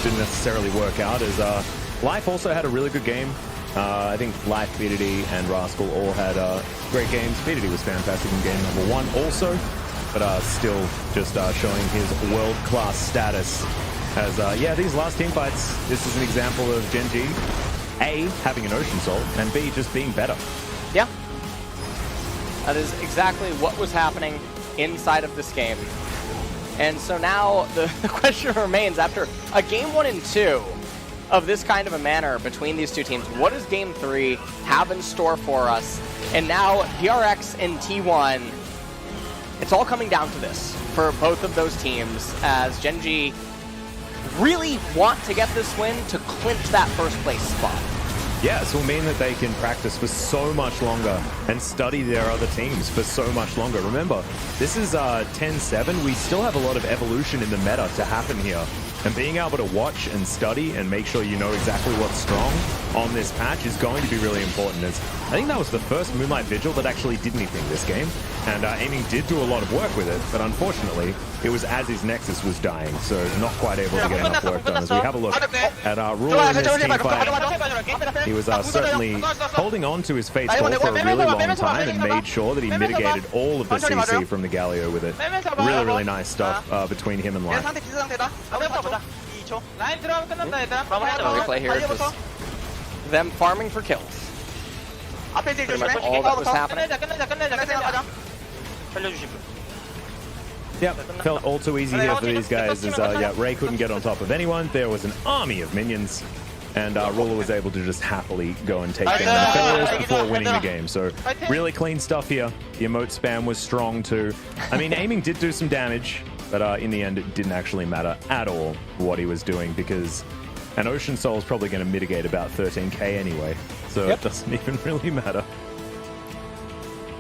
Didn't necessarily work out, as Life also had a really good game. I think Life, BDD, and Rascal all had great games. BDD was fantastic in game number 1 also. But still just showing his world-class status as, yeah, these last team fights, this is an example of Gen G, A, having an Ocean Soul, and B, just being better. Yeah. That is exactly what was happening inside of this game. And so now the question remains, after a game 1 and 2 of this kind of a manner between these two teams, what does game 3 have in store for us? And now PRX and T1, it's all coming down to this for both of those teams, as Gen G really want to get this win to clinch that first place spot. Yeah, this will mean that they can practice for so much longer and study their other teams for so much longer. Remember, this is 10-7. We still have a lot of evolution in the meta to happen here. And being able to watch and study and make sure you know exactly what's strong on this patch is going to be really important. As I think that was the first Moonlight Vigil that actually did anything this game. And Aiming did do a lot of work with it, but unfortunately, it was as his Nexus was dying, so not quite able to get enough work done. As we have a look at Rule in this team fight, he was certainly holding on to his Fate's Call for a really long time and made sure that he mitigated all of the CC from the Galio with it. Really, really nice stuff between him and Life. Replay here, just them farming for kills. Pretty much all that was happening. Yep, felt all too easy here for these guys as yeah, Ray couldn't get on top of anyone. There was an army of minions, and Ruler was able to just happily go and take down the Federals before winning the game. So really clean stuff here. The emote spam was strong too. I mean, Aiming did do some damage, but in the end it didn't actually matter at all what he was doing, because an Ocean Soul is probably going to mitigate about 13k anyway. So it doesn't even really matter.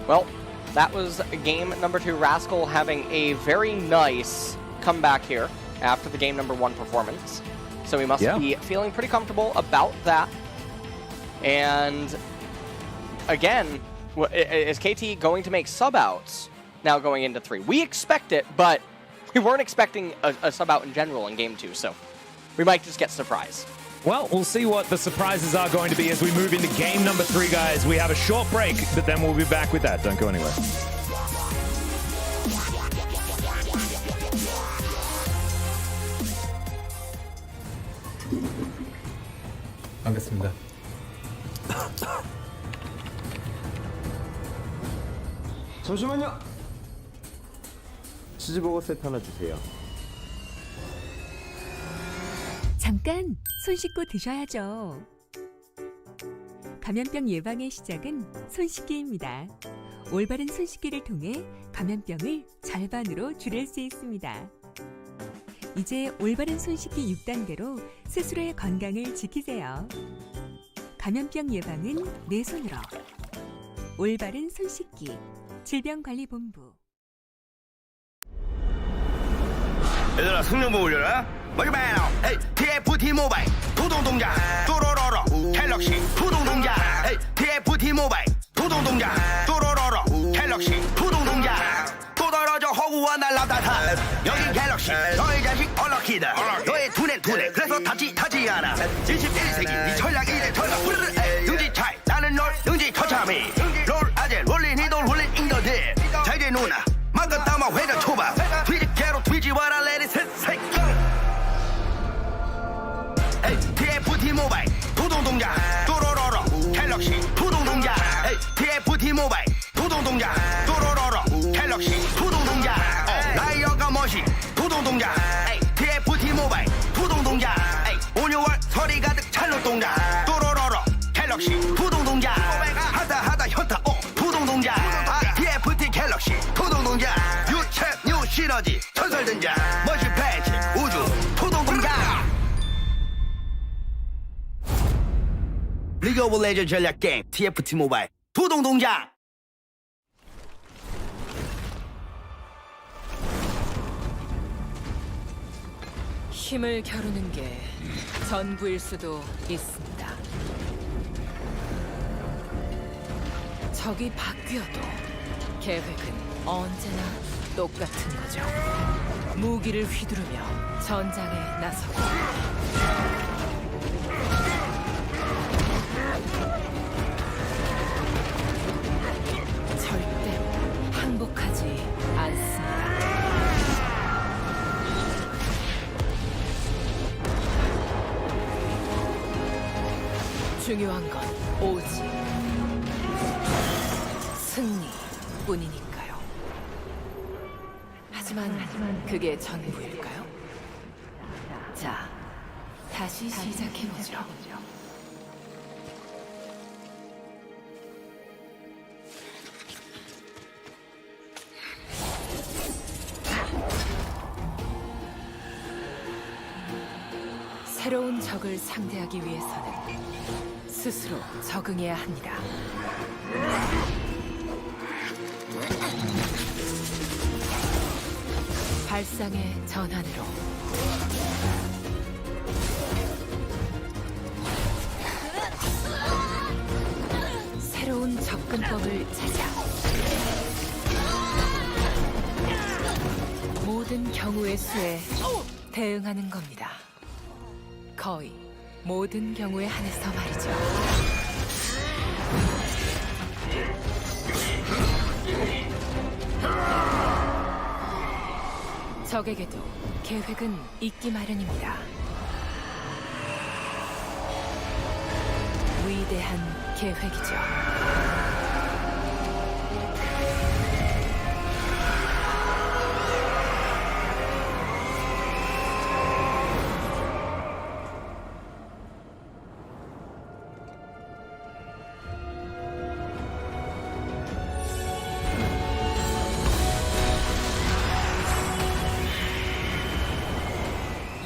Well, that was game number 2. Rascal having a very nice comeback here after the game number 1 performance. So we must be feeling pretty comfortable about that. And again, is KT going to make sub-outs now going into 3? We expect it, but we weren't expecting a sub-out in general in game 2, so we might just get surprised. Well, we'll see what the surprises are going to be as we move into game number 3, guys. We have a short break, but then we'll be back with that. Don't go anywhere. 반갑습니다. 잠시만요. 치즈버거 세트 하나 주세요. 잠깐 손 씻고 드셔야죠. 감염병 예방의 시작은 손 씻기입니다. 올바른 손 씻기를 통해 감염병을 절반으로 줄일 수 있습니다. 이제 올바른 손 씻기 6단계로 스스로의 건강을 지키세요. 감염병 예방은 내 손으로. 올바른 손 씻기. 질병관리본부. 얘들아 승용보 올려라. 마지막으로 TFT 모바일 도동동작 또로로로 갤럭시 푸동동작 TFT 모바일 도동동작 또로로로 갤럭시 푸동동작 또 떨어져 허구와 날라다타 여기 갤럭시 너의 자식 얼럭키다 너의 두뇌 그래서 타지 않아 21세기 네 전략 이제 전략 능지 차이 나는 널 능지 처참히 롤 아재 롤린 이돌 롤린 인더들 자 이제 누나 막은 따마 회전 초밥 뒤집개로 뒤집어라 레디 셋 에이, TFT 모바일 도동동작 또로로로 갤럭시 푸동동작 에이, TFT 모바일 도동동작 또로로로 갤럭시 푸동동작 라이어가 멋이 도동동작 에이, TFT 모바일 푸동동작 에이, 온유월 소리 가득 찰롯동작 또로로로 갤럭시 푸동동작 하다 현타 푸동동작 TFT 갤럭시 푸동동작 유체 뉴 시너지 전설등장 멋이 패치 우주 푸동동작 리그 오브 레전드 전략 게임 TFT 모바일 푸동동작 힘을 겨루는 게 전부일 수도 있습니다. 적이 바뀌어도 계획은 언제나 똑같은 거죠. 무기를 휘두르며 전장에 나서고 절대 항복하지 않습니다. 중요한 건 오직 승리뿐이니까요. 하지만 그게 전부일까요? 자, 다시 시작해보죠. 새로운 적을 상대하기 위해서는 스스로 적응해야 합니다. 발상의 전환으로 새로운 접근법을 찾아 모든 경우의 수에 대응하는 겁니다. 거의 모든 경우에 한해서 말이죠. 적에게도 계획은 있기 마련입니다. 위대한 계획이죠.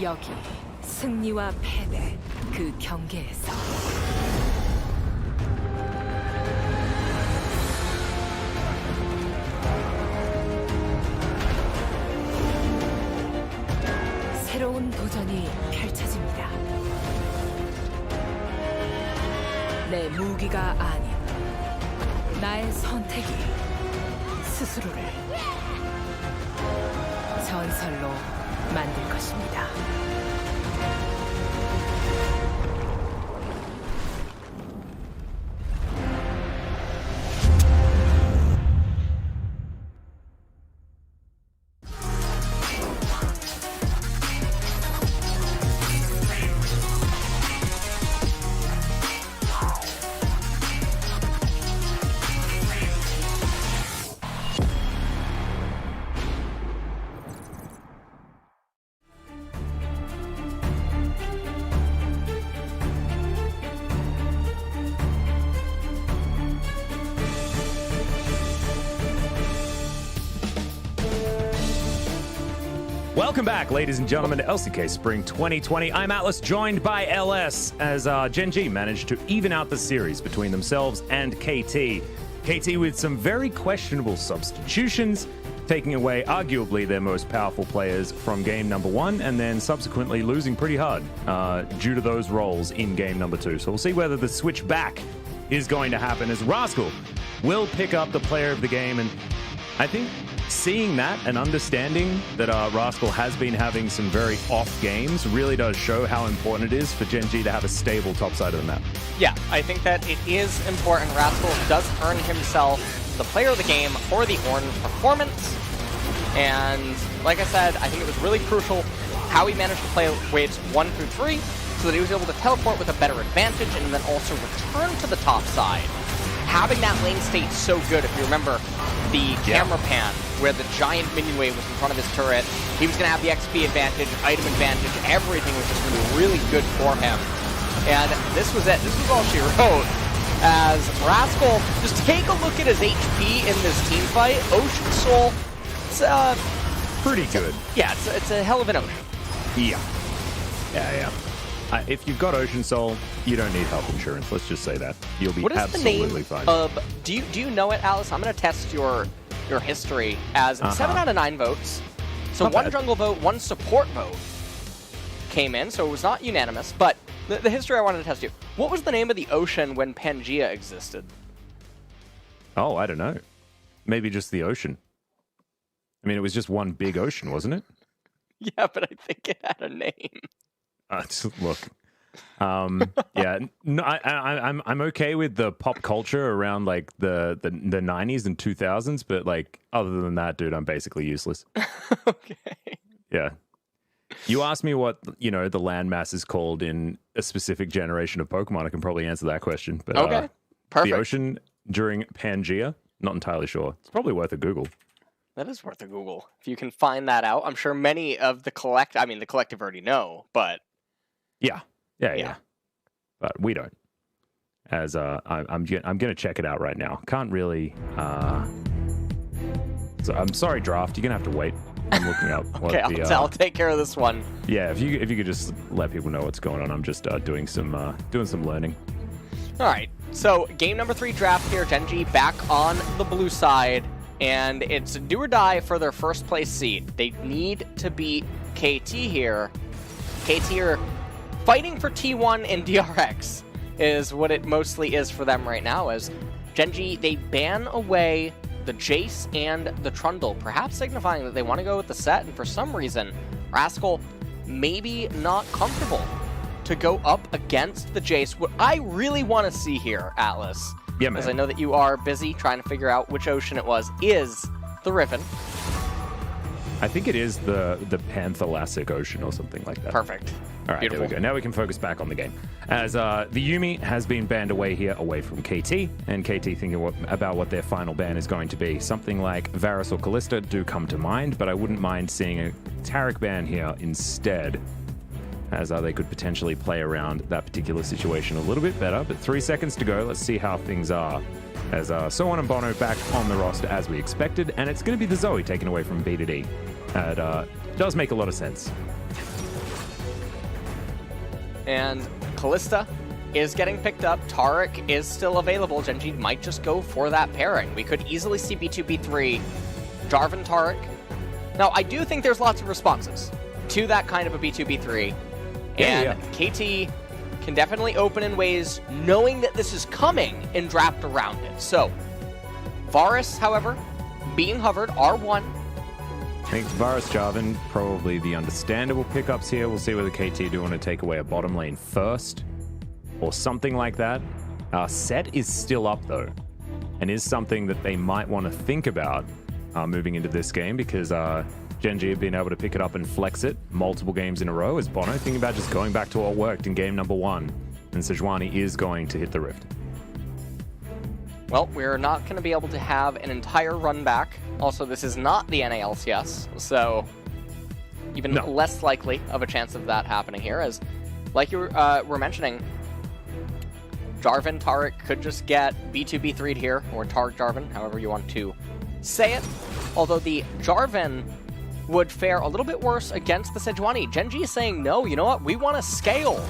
여기 승리와 패배 그 경계에서 새로운 도전이 펼쳐집니다. 내 무기가 아닌 나의 선택이 스스로를 전설로 만들 것입니다. Welcome back, ladies and gentlemen, to LCK Spring 2020. I'm Atlas, joined by LS, as Gen G managed to even out the series between themselves and KT. KT with some very questionable substitutions, taking away arguably their most powerful players from game number 1, and then subsequently losing pretty hard due to those roles in game number 2. So we'll see whether the switch back is going to happen, as Rascal will pick up the player of the game. And I think seeing that and understanding that Rascal has been having some very off games really does show how important it is for Gen G to have a stable top side of the map. Yeah, I think that it is important. Rascal does earn himself the player of the game for the orange performance. And like I said, I think it was really crucial how he managed to play waves 1 through 3 so that he was able to teleport with a better advantage and then also return to the top side. Having that lane state so good, if you remember the camera pan where the giant minion wave was in front of his turret, he was going to have the XP advantage, item advantage, everything was just going to be really good for him. And this was it. This was all she wrote. As Rascal, just take a look at his HP in this team fight. Ocean Soul, it's Pretty good. it's a hell of an ocean. Yeah. If you've got Ocean Soul, you don't need health insurance. Let's just say that. You'll be What is absolutely the name fine. of... Do you know it, Alice? I'm going to test your history as 7 out of 9 votes. So Not one bad. jungle vote, one support vote came in, so it was not unanimous. But the history I wanted to test you. What was the name of the ocean when Pangea existed? Oh, I don't know. Maybe just the ocean. I mean, it was just one big ocean, wasn't it? Yeah, but I think it had a name. Look, yeah, no, I'm okay with the pop culture around like the 90s and 2000s, but like other than that, dude, I'm basically useless. Okay. Yeah. You ask me what, the landmass is called in a specific generation of Pokemon, I can probably answer that question. But Okay. Perfect. the ocean during Pangea, not entirely sure. It's probably worth a Google. That is worth a Google. If you can find that out, I'm sure many of the collective already know, but... Yeah. Yeah. But we don't. As I'm gonna check it out right now. Can't really. So I'm sorry, Draft. You're gonna have to wait. I'm looking up. What Okay, I'll take care of this one. Yeah, if you could just let people know what's going on. I'm just doing some learning. All right. So game number 3 draft here. Genji back on the blue side, and it's do or die for their first place seed. They need to beat KT here. KT are fighting for T1 and DRX is what it mostly is for them right now, as Genji, they ban away the Jace and the Trundle, perhaps signifying that they want to go with the set, and for some reason, Rascal maybe not comfortable to go up against the Jace. What I really want to see here, Atlas, Yeah, man. as I know that you are busy trying to figure out which ocean it was, is the Riven. I think it is the Panthalastic Ocean or something like that. Perfect. All right, Beautiful. there we go. Now we can focus back on the game. As the Yuumi has been banned away here, away from KT, and KT thinking about what their final ban is going to be. Something like Varus or Callista do come to mind, but I wouldn't mind seeing a Taric ban here instead, as they could potentially play around that particular situation a little bit better. But 3 seconds to go. Let's see how things are. As So1 and Bono back on the roster as we expected, and it's going to be the Zoe taken away from B to D. It does make a lot of sense. And Callista is getting picked up. Taric is still available. Genji might just go for that pairing. We could easily see B2B3, Jarvan Taric. Now, I do think there's lots of responses to that kind of a B2B3. And KT can definitely open in ways knowing that this is coming and draft around it. So, Varus, however, being hovered, R1. I think Varus Jarvan, probably the understandable pickups here. We'll see whether KT do want to take away a bottom lane first or something like that. Set is still up, though, and is something that they might want to think about moving into this game, because Genji have been able to pick it up and flex it multiple games in a row, as Bono thinking about just going back to what worked in game number 1, and Sejuani is going to hit the Rift. Well, we're not going to be able to have an entire run back. Also, this is not the NALCS, so even less likely of a chance of that happening here, as, like you were mentioning, Jarvan Taric could just get B2B3'd here, or Taric Jarvan, however you want to say it. Although the Jarvan would fare a little bit worse against the Sejuani. Genji is saying, no, you know what? We want to scale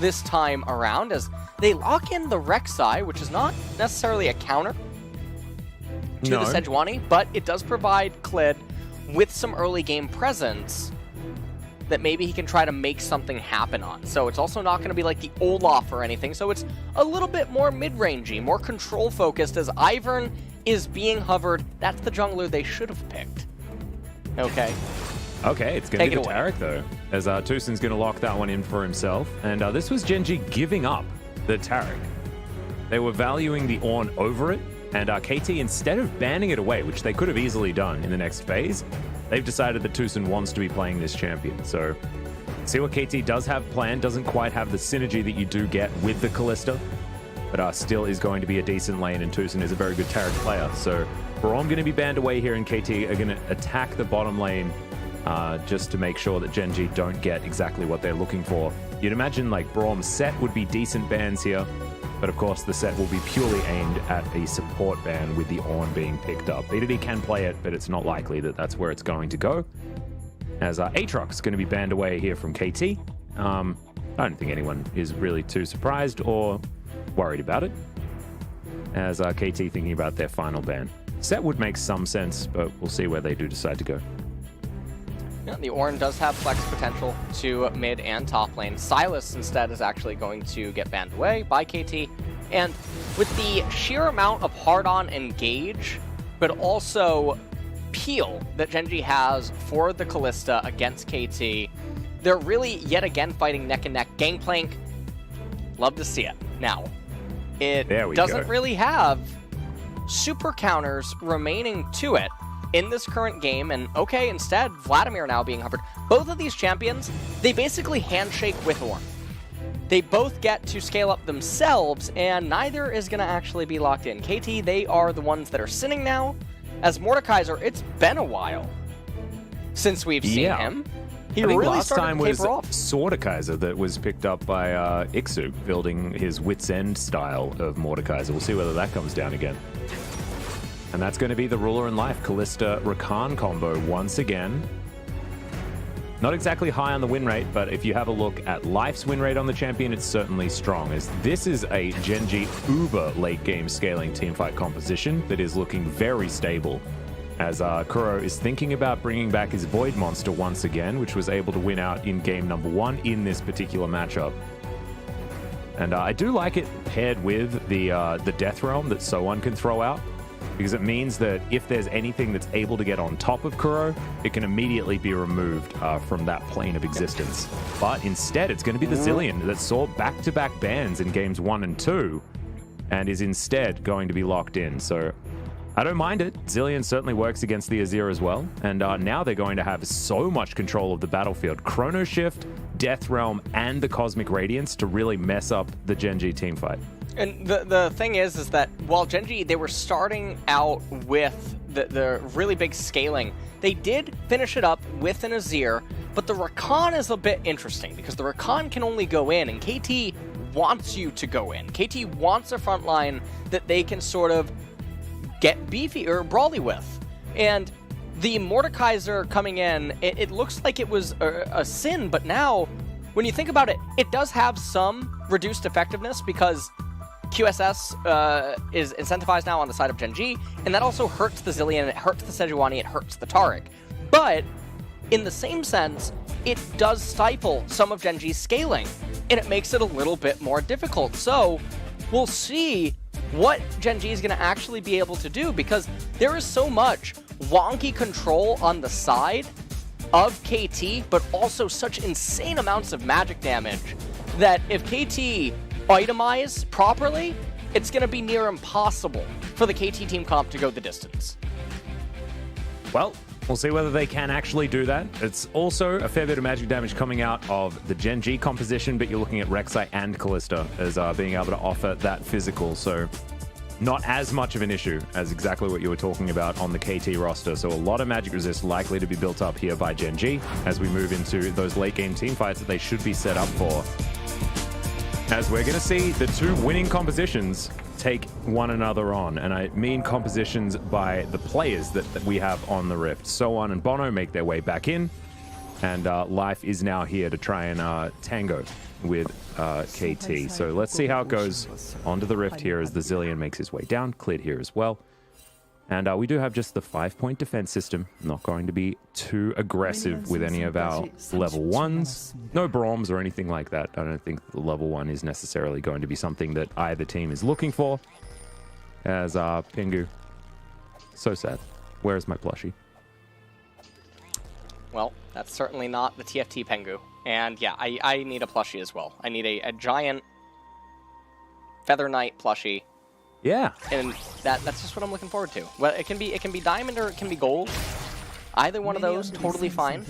this time around, as they lock in the Rek'Sai, which is not necessarily a counter to the Sejuani, but it does provide Klid with some early game presence that maybe he can try to make something happen on. So it's also not going to be like the Olaf or anything, so it's a little bit more mid-rangey, more control-focused, as Ivern is being hovered. That's the jungler they should have picked. Okay. Okay, it's going to be the Taric, though, as Tusin's going to lock that one in for himself. And this was Genji giving up the Taric. They were valuing the Ornn over it, and KT, instead of banning it away, which they could have easily done in the next phase, they've decided that Tusin wants to be playing this champion. So See what KT does have planned. Doesn't quite have the synergy that you do get with the Kalista, but still is going to be a decent lane, and Tucson is a very good Taric player. So Braum going to be banned away here, and KT are going to attack the bottom lane just to make sure that Gen G don't get exactly what they're looking for. You'd imagine like Braum's set would be decent bans here, but of course the set will be purely aimed at a support ban with the Ornn being picked up. BDD can play it, but it's not likely that that's where it's going to go. As Aatrox going to be banned away here from KT. I don't think anyone is really too surprised or worried about it. As KT thinking about their final ban. Set would make some sense, but we'll see where they do decide to go. Yeah, the Ornn does have flex potential to mid and top lane. Sylas instead is actually going to get banned away by KT. And with the sheer amount of hard-on engage, but also peel that Gen G has for the Kalista against KT, they're really yet again fighting neck and neck. Gangplank, love to see it. Now, it doesn't really have super counters remaining to it in this current game, and okay, instead, Vladimir now being hovered. Both of these champions, they basically handshake with Ornn. They both get to scale up themselves, and neither is going to actually be locked in. KT, they are the ones that are sinning now. As Mordekaiser, it's been a while since we've seen him. He really last started time to was taper off. Mordekaiser that was picked up by Ixu, building his Wits End style of Mordekaiser. We'll see whether that comes down again. And that's going to be the ruler in life. Kalista Rakan combo once again. Not exactly high on the win rate, but if you have a look at Life's win rate on the champion, it's certainly strong, as this is a Gen G uber late game scaling teamfight composition that is looking very stable. As Kuro is thinking about bringing back his Void Monster once again, which was able to win out in game number 1 in this particular matchup. And I do like it paired with the Death Realm that Someone can throw out, because it means that if there's anything that's able to get on top of Kuro, it can immediately be removed from that plane of existence. But instead, it's going to be the Zilean that saw back-to-back bans in games 1 and 2, and is instead going to be locked in. So I don't mind it. Zilean certainly works against the Azir as well, and now they're going to have so much control of the battlefield. Chrono Shift, Death Realm, and the Cosmic Radiance to really mess up the Gen G teamfight. And the thing is that while Gen G, they were starting out with the really big scaling, they did finish it up with an Azir, but the Rakan is a bit interesting because the Rakan can only go in, and KT wants you to go in. KT wants a front line that they can sort of get beefy or brawly with. And the Mordekaiser coming in, it looks like it was a sin, but now, when you think about it, it does have some reduced effectiveness because QSS is incentivized now on the side of Gen G, and that also hurts the Zilean, it hurts the Sejuani, it hurts the Taric. But, in the same sense, it does stifle some of Gen G's scaling, and it makes it a little bit more difficult. So, we'll see what Gen G is going to actually be able to do, because there is so much wonky control on the side of KT, but also such insane amounts of magic damage, that if KT itemize properly, it's going to be near impossible for the KT team comp to go the distance. Well, we'll see whether they can actually do that. It's also a fair bit of magic damage coming out of the Gen G composition, but you're looking at Rek'Sai and Kalista as being able to offer that physical, so not as much of an issue as exactly what you were talking about on the KT roster. So a lot of magic resist likely to be built up here by Gen G as we move into those late game team fights that they should be set up for. As we're going to see the two winning compositions take one another on. And I mean compositions by the players that we have on the Rift. Soan and Bono make their way back in. And Life is now here to try and tango with KT. So let's see how it goes onto the Rift here as the Zilean makes his way down. Cleared here as well. And we do have just the 5-point defense system. Not going to be too aggressive with any of our level 1s. No Broms or anything like that. I don't think the level 1 is necessarily going to be something that either team is looking for. As Pingu. So sad. Where is my plushie? Well, that's certainly not the TFT Pengu. And yeah, I need a plushie as well. I need a giant Feather Knight plushie. Yeah. And that's just what I'm looking forward to. Well, it can be diamond or it can be gold. Either one of those, totally fine.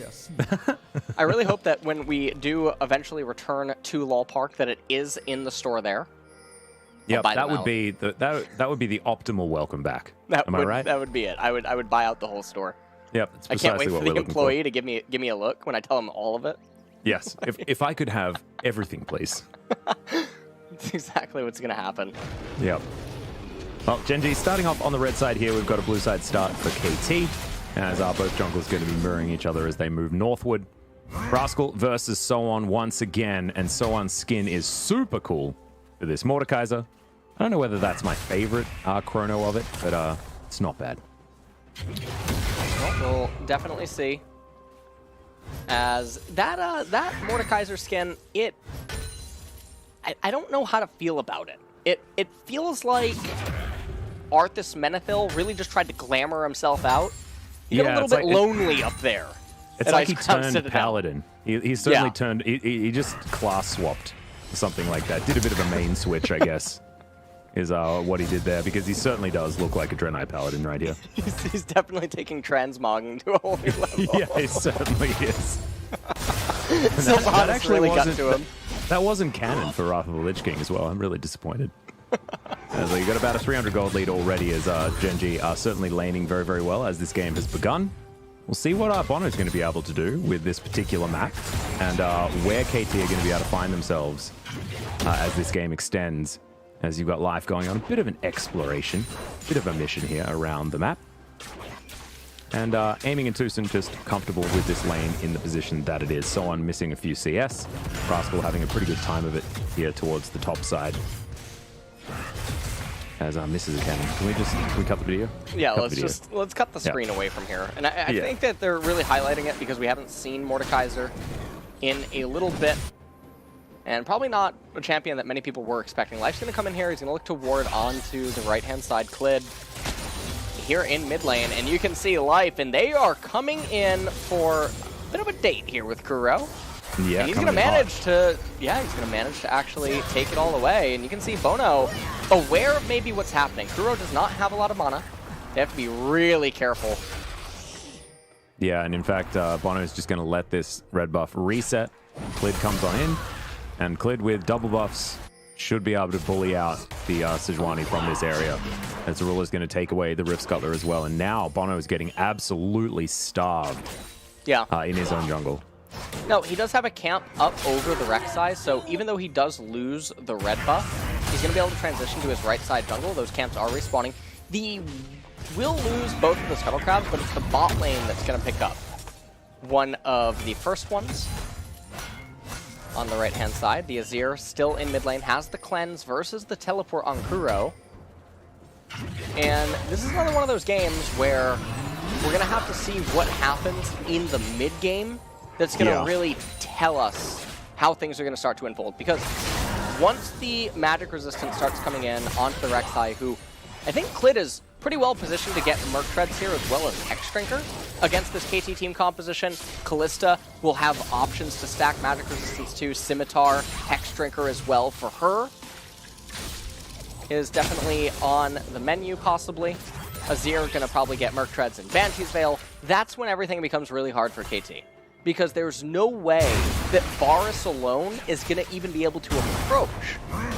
I really hope that when we do eventually return to Lol Park, that it is in the store there. Yep, that would be the optimal welcome back. Am I right? That would be it. I would buy out the whole store. Yep, it's I can't wait precisely for what the we're looking employee to give me a look when I tell him all of it. Yes, if I could have everything, please. That's exactly what's going to happen. Yep. Well, Genji starting off on the red side here. We've got a blue side start for KT, as both jungles going to be mirroring each other as they move northward. Rascal versus Soan once again, and Soan's skin is super cool for this Mordekaiser. I don't know whether that's my favorite chrono of it, but it's not bad. Well, we'll definitely see. As that Mordekaiser skin, I don't know how to feel about it. It feels like Arthas Menethil really just tried to glamour himself out. He got a little bit lonely up there. It's like he turned Paladin. He certainly turned... He just class swapped, something like that. Did a bit of a main switch, I guess, is what he did there, because he certainly does look like a Draenei Paladin right here. He's definitely taking transmogging to a whole new level. Yeah, he certainly is. That actually really got to him. That wasn't canon for Wrath of the Lich King as well. I'm really disappointed. So you got about a 300 gold lead already, as Genji are certainly laning very, very well as this game has begun. We'll see what Bono is going to be able to do with this particular map, and where KT are going to be able to find themselves as this game extends. As you've got life going on, a bit of an exploration, bit of a mission here around the map. And aiming and Tucson just comfortable with this lane in the position that it is. Soan missing a few CS. Rascal having a pretty good time of it here towards the top side. As misses a cannon. Can we cut the video? Yeah, let's cut the screen away from here. And I think that they're really highlighting it because we haven't seen Mordekaiser in a little bit. And probably not a champion that many people were expecting. Life's going to come in here. He's going to look to ward onto the right-hand side Clid here in mid lane. And you can see Life, and they are coming in for a bit of a date here with Kuro. Yeah, and he's going to manage to, actually take it all away. And you can see Bono aware of maybe what's happening. Kuro does not have a lot of mana. They have to be really careful. Yeah, and in fact, Bono is just going to let this red buff reset. Clid comes on in, and Clid with double buffs should be able to bully out the Sejuani from this area. As Zarula is going to take away the Rift Scuttler as well. And now Bono is getting absolutely starved in his own jungle. No, he does have a camp up over the Rek'Sai, so even though he does lose the red buff, he's going to be able to transition to his right side jungle. Those camps are respawning. He will lose both of the Scuttle Crabs, but it's the bot lane that's going to pick up one of the first ones. On the right-hand side, the Azir still in mid lane, has the cleanse versus the teleport on Kuro. And this is another one of those games where we're going to have to see what happens in the mid game that's going to really tell us how things are going to start to unfold. Because once the magic resistance starts coming in onto the Rek'Sai, who I think Clid is pretty well positioned to get Merc Treads here as well as Hexdrinker. Against this KT team composition, Kalista will have options to stack magic resistance to. Scimitar, Hexdrinker as well for her is definitely on the menu possibly. Azir gonna probably get Merc Treads and Banshee's Veil. That's when everything becomes really hard for KT. Because there's no way that Varus alone is gonna even be able to approach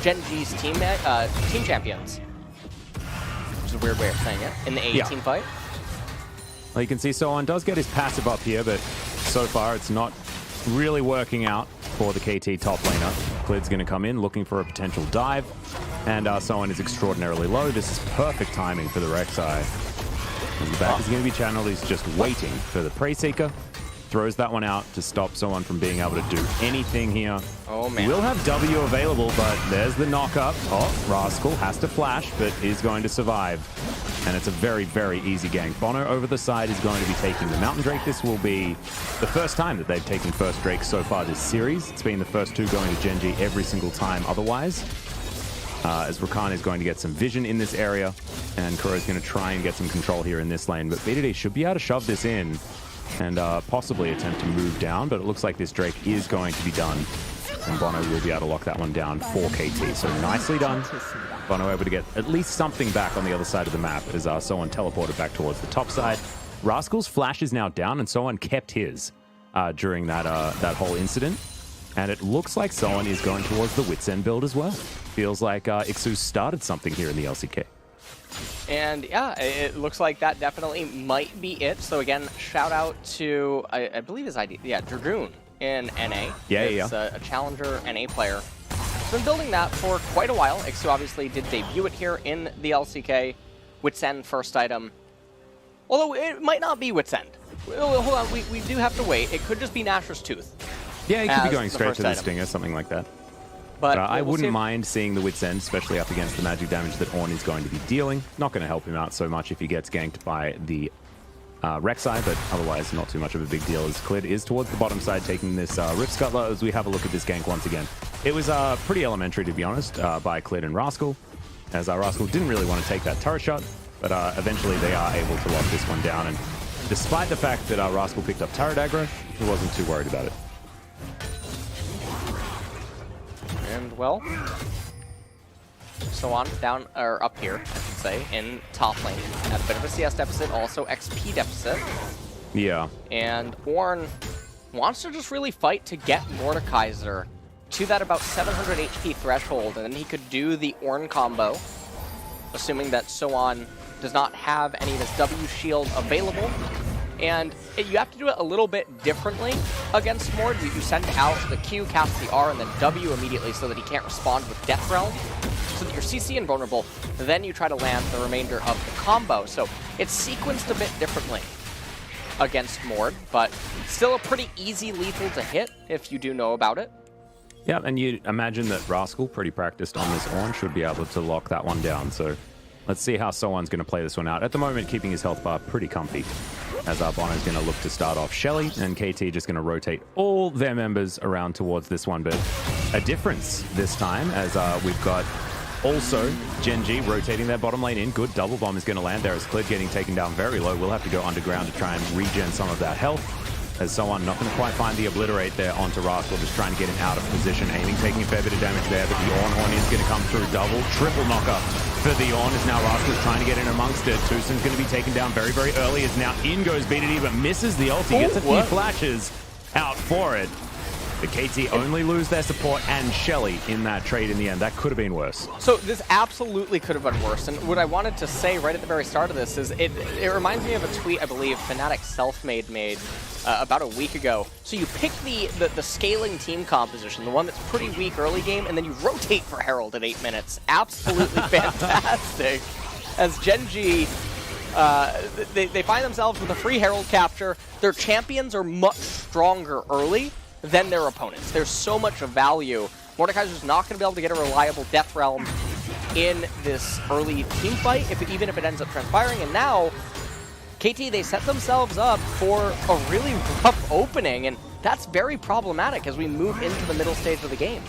Genji's team champions. A weird way of saying it, in the A18 fight. Well, you can see Soan does get his passive up here, but so far it's not really working out for the KT top laner. Clid's going to come in looking for a potential dive, and Soan is extraordinarily low. This is perfect timing for the Rek'Sai. The back is going to be channeled. He's just waiting for the Prey Seeker. Throws that one out to stop Soan from being able to do anything here. Oh, man. Will have W available, but there's the knock-up. Oh, Rascal has to flash, but is going to survive. And it's a very, very easy gank. Bono over the side is going to be taking the Mountain Drake. This will be the first time that they've taken first Drake so far this series. It's been the first two going to Genji every single time otherwise. As Rakan is going to get some vision in this area, and Kuro is going to try and get some control here in this lane. But BDD should be able to shove this in and possibly attempt to move down, but it looks like this Drake is going to be done, and Bono will be able to lock that one down for KT. So nicely done. Bono able to get at least something back on the other side of the map as Soan teleported back towards the top side. Rascal's flash is now down, and Someone kept his during that whole incident. And it looks like Someone is going towards the Wits End build as well. Feels like Ixu started something here in the LCK. And yeah, it looks like that definitely might be it. So again, shout out to, I believe his ID, yeah, Dragoon in NA. It's a challenger NA player. He's been building that for quite a while. Ixu obviously did debut it here in the LCK. Wits End first item. Although it might not be Wits End. Hold on, we do have to wait. It could just be Nashor's Tooth. Yeah, he could be going straight to the Stinger, something like that. But I wouldn't mind seeing the Wits End, especially up against the magic damage that Ornn is going to be dealing. Not going to help him out so much if he gets ganked by the Rek'Sai, but otherwise not too much of a big deal as Clid is towards the bottom side taking this Rift Scuttler as we have a look at this gank once again. It was pretty elementary, to be honest, by Clid and Rascal, as Rascal didn't really want to take that turret shot, but eventually they are able to lock this one down. And despite the fact that Rascal picked up turret aggro, he wasn't too worried about it. And well, Someone down, or up here, I should say, in top lane. Had a bit of a CS deficit, also XP deficit. Yeah. And Ornn wants to just really fight to get Mordekaiser to that about 700 HP threshold, and then he could do the Ornn combo, assuming that Someone does not have any of his W shield available. And you have to do it a little bit differently against Mord. You send out the Q, cast the R, and then W immediately so that he can't respond with Death Realm, so that you're CC invulnerable. Then you try to land the remainder of the combo. So it's sequenced a bit differently against Mord, but still a pretty easy lethal to hit if you do know about it. Yeah, and you imagine that Rascal, pretty practiced on this Ornn, should be able to lock that one down. So let's see how Someone's going to play this one out. At the moment, keeping his health bar pretty comfy, as Bono's going to look to start off Shelly, and KT just going to rotate all their members around towards this one. But a difference this time, as we've got also Gen G rotating their bottom lane in. Good double bomb is going to land there as Clid getting taken down very low. We'll have to go underground to try and regen some of that health. As Someone not going to quite find the obliterate there onto Rascal, just trying to get him out of position. Aiming, taking a fair bit of damage there, but the Ornn is going to come through. Double, triple knocker for the Ornn, as now Rascal's trying to get in amongst it. Tucson's going to be taken down very, very early, as now in goes BDD, but misses the ulti. Gets a few flashes out for it. The KT only lose their support and Shelly in that trade in the end. That could have been worse. So this absolutely could have been worse. And what I wanted to say right at the very start of this is it reminds me of a tweet I believe Fnatic Selfmade made about a week ago. So you pick the scaling team composition, the one that's pretty weak early game, and then you rotate for Herald at 8 minutes. Absolutely fantastic. As Gen G, they find themselves with a free Herald capture. Their champions are much stronger early than their opponents. There's so much value. Mordekaiser's not going to be able to get a reliable Death Realm in this early team fight, even if it ends up transpiring. And now, KT, they set themselves up for a really rough opening, and that's very problematic as we move into the middle stage of the game.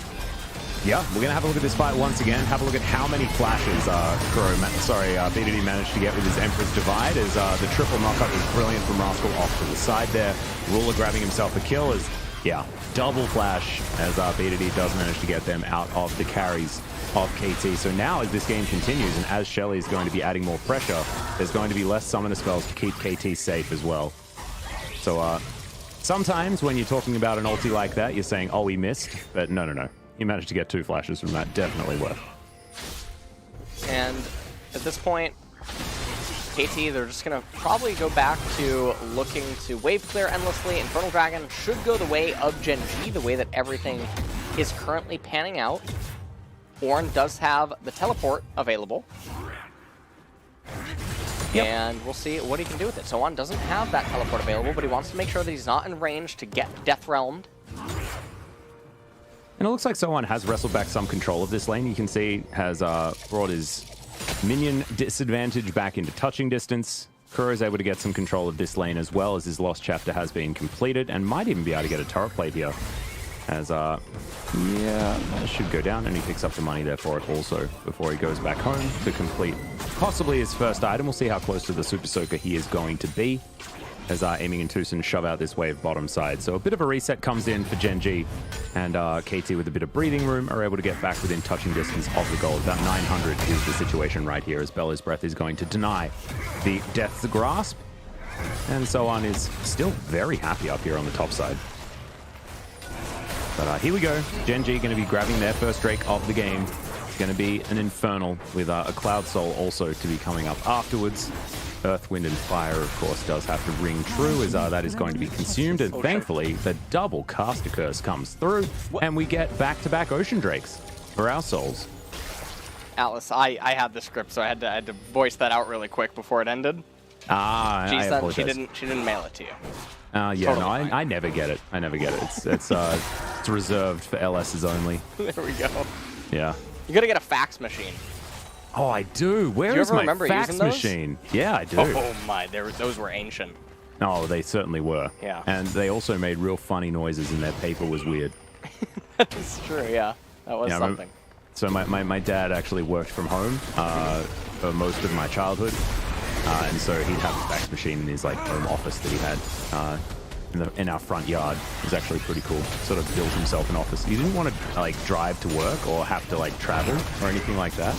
Yeah, we're going to have a look at this fight once again, have a look at how many flashes BDD managed to get with his Emperor's Divide, as the triple knockup was brilliant from Rascal off to the side there. Ruler grabbing himself a kill as, yeah, double flash as BDD does manage to get them out of the carries of KT. So now as this game continues and as Shelly is going to be adding more pressure, there's going to be less summoner spells to keep KT safe as well. So sometimes when you're talking about an ulti like that, you're saying, oh, he missed, but no. He managed to get 2 flashes from that, definitely worth. And at this point, KT, they're just going to probably go back to looking to wave clear endlessly. Infernal Dragon should go the way of Gen G, the way that everything is currently panning out. Ornn does have the teleport available. Yep. And we'll see what he can do with it. So Ornn doesn't have that teleport available, but he wants to make sure that he's not in range to get Death Realmed. And it looks like Someone has wrestled back some control of this lane. You can see has brought his minion disadvantage back into touching distance. Kuro is able to get some control of this lane as well, as his lost chapter has been completed and might even be able to get a turret plate here. As, yeah, that should go down, and he picks up the money there for it also before he goes back home to complete possibly his first item. We'll see how close to the Super Soaker he is going to be, as Aiming and Tucson shove out this wave bottom side. So a bit of a reset comes in for Gen G, and KT with a bit of breathing room are able to get back within touching distance of the goal. About 900 is the situation right here, as Bellow's Breath is going to deny the Death's Grasp. And so on is still very happy up here on the top side. But here we go. Gen G going to be grabbing their first Drake of the game. It's going to be an Infernal with a Cloud Soul also to be coming up afterwards. Earth, Wind, and Fire, of course, does have to ring true as that is going to be consumed. And thankfully, the double Caster Curse comes through, and we get back-to-back Ocean Drakes for our souls. Alice, I had the script, so I had to voice that out really quick before it ended. I apologize. She didn't mail it to you. Yeah, Totally no, fine. I never get it. I never get it. It's reserved for LSs only. There we go. Yeah. You gotta get a fax machine. Oh, I do. Where Do you is ever my remember fax using those? machine? Yeah, I do. Oh my, those were ancient. Oh, they certainly were. Yeah. And they also made real funny noises, and their paper was weird. That's true, yeah. That was something. So my dad actually worked from home for most of my childhood. And so he'd have a fax machine in his home office that he had in our front yard. It was actually pretty cool. Sort of built himself an office. He didn't want to drive to work or have to travel or anything like that.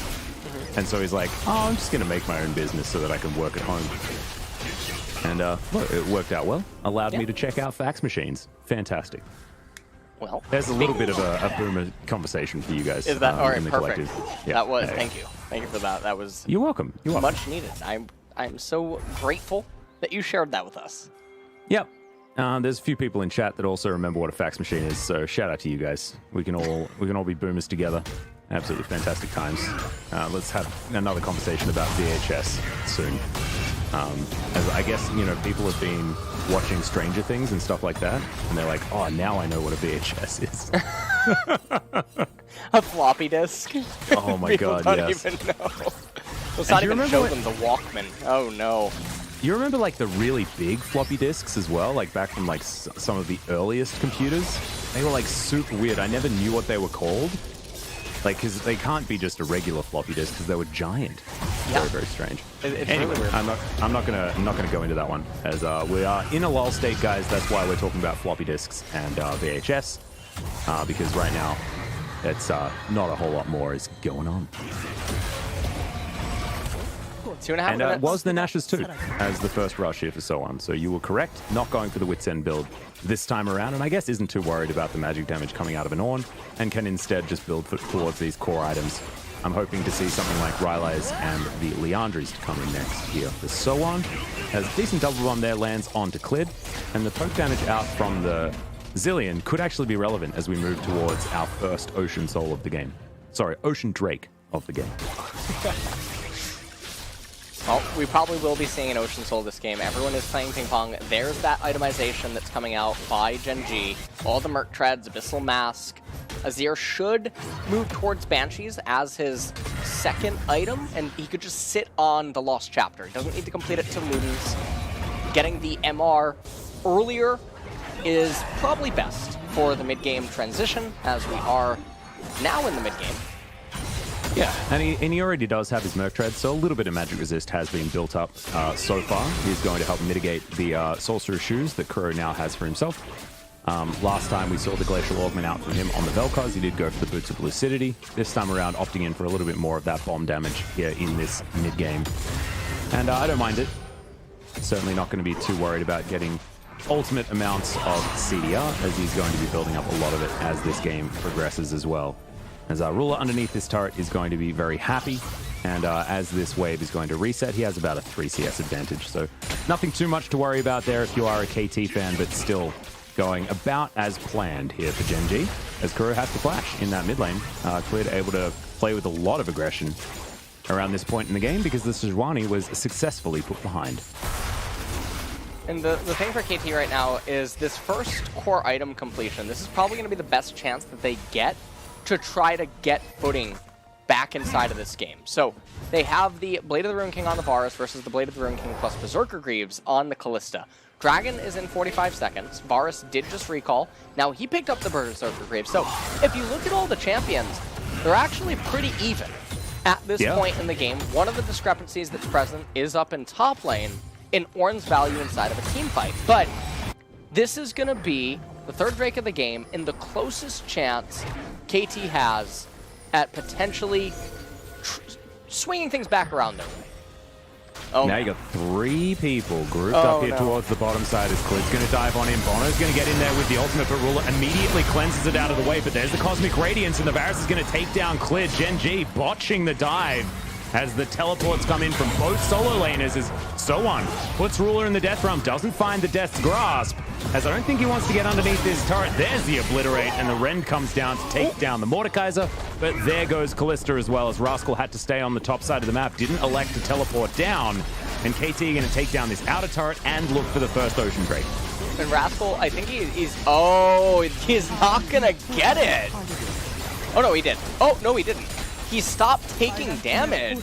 And so he's like, oh, I'm just going to make my own business so that I can work at home. And look, it worked out well. Allowed me to check out fax machines. Fantastic. Well, there's a little bit of a boomer conversation for you guys. Is that all right? in the Perfect. collective. Yeah. That was. Thank you. Thank you for that. That was. You're welcome. You're welcome. Much needed. I'm so grateful that you shared that with us. Yep. There's a few people in chat that also remember what a fax machine is, so shout out to you guys. We can all be boomers together. Absolutely fantastic times. Let's have another conversation about VHS soon. As I guess, people have been watching Stranger Things and stuff like that, and they're like, oh, now I know what a VHS is. A floppy disk. Oh my god, don't yes. even know. Let's not even show them the Walkman. Oh no. You remember the really big floppy disks as well, back from some of the earliest computers? They were super weird. I never knew what they were called. Because they can't be just a regular floppy disk because they were giant. Yeah. Very, very strange. It's anyway, really weird. I'm not gonna go into that one as we are in a lull state, guys. That's why we're talking about floppy disks and VHS because right now it's not a whole lot more is going on. 2.5 And minutes. was the Nash's 2 as the first rush here for so on. So you were correct, not going for the Wits End build this time around, and I guess isn't too worried about the magic damage coming out of an Ornn, and can instead just build towards these core items. I'm hoping to see something like Rylai's and the Liandry's to come in next here. The So-On has a decent double bomb there, lands onto Clid, and the poke damage out from the Zillion could actually be relevant as we move towards our first Ocean Soul of the game. Sorry, Ocean Drake of the game. Well, we probably will be seeing an Ocean Soul this game. Everyone is playing ping pong. There's that itemization that's coming out by Gen G. All the Merc Treads, Abyssal Mask. Azir should move towards Banshees as his second item, and he could just sit on the Lost Chapter. He doesn't need to complete it to Ludens. Getting the MR earlier is probably best for the mid-game transition, as we are now in the mid-game. Yeah, and he already does have his Merc Tread, so a little bit of magic resist has been built up so far. He's going to help mitigate the Sorcerer's Shoes that Kuro now has for himself. Last time we saw the Glacial Augment out from him on the Vel'Koz. He did go for the Boots of Lucidity. This time around, opting in for a little bit more of that bomb damage here in this mid-game. And I don't mind it. Certainly not going to be too worried about getting ultimate amounts of CDR, as he's going to be building up a lot of it as this game progresses as well. As our ruler underneath this turret is going to be very happy, and as this wave is going to reset, he has about a 3 CS advantage, so nothing too much to worry about there if you are a KT fan, but still going about as planned here for Gen G, as Kuro has to flash in that mid lane. Clid able to play with a lot of aggression around this point in the game because the Sejuani was successfully put behind. And the thing for KT right now is this first core item completion. This is probably going to be the best chance that they get to try to get footing back inside of this game. So they have the Blade of the Ruin King on the Varus versus the Blade of the Ruin King plus Berserker Greaves on the Callista. Dragon is in 45 seconds. Varus did just recall. Now he picked up the Berserker Greaves. So if you look at all the champions, they're actually pretty even at this point in the game. One of the discrepancies that's present is up in top lane in Ornn's value inside of a team fight. But this is going to be the third Drake of the game and the closest chance KT has at potentially swinging things back around their way. Oh, now no. you got 3 people grouped up here towards the bottom side as Clid's going to dive on in. Bono's going to get in there with the ultimate, but Ruler immediately cleanses it out of the way. But there's the Cosmic Radiance, and the Varus is going to take down Clid. Gen G botching the dive as the teleports come in from both solo laners as Sowan puts Ruler in the Death Realm, doesn't find the Death's Grasp, as I don't think he wants to get underneath this turret. There's the Obliterate, and the Rend comes down to take down the Mordekaiser, but there goes Callista as well, as Rascal had to stay on the top side of the map, didn't elect to teleport down, and KT going to take down this outer turret and look for the first Ocean Drake. And Rascal, I think he's not gonna get it. Oh no, he did. Oh no, he didn't. He stopped taking damage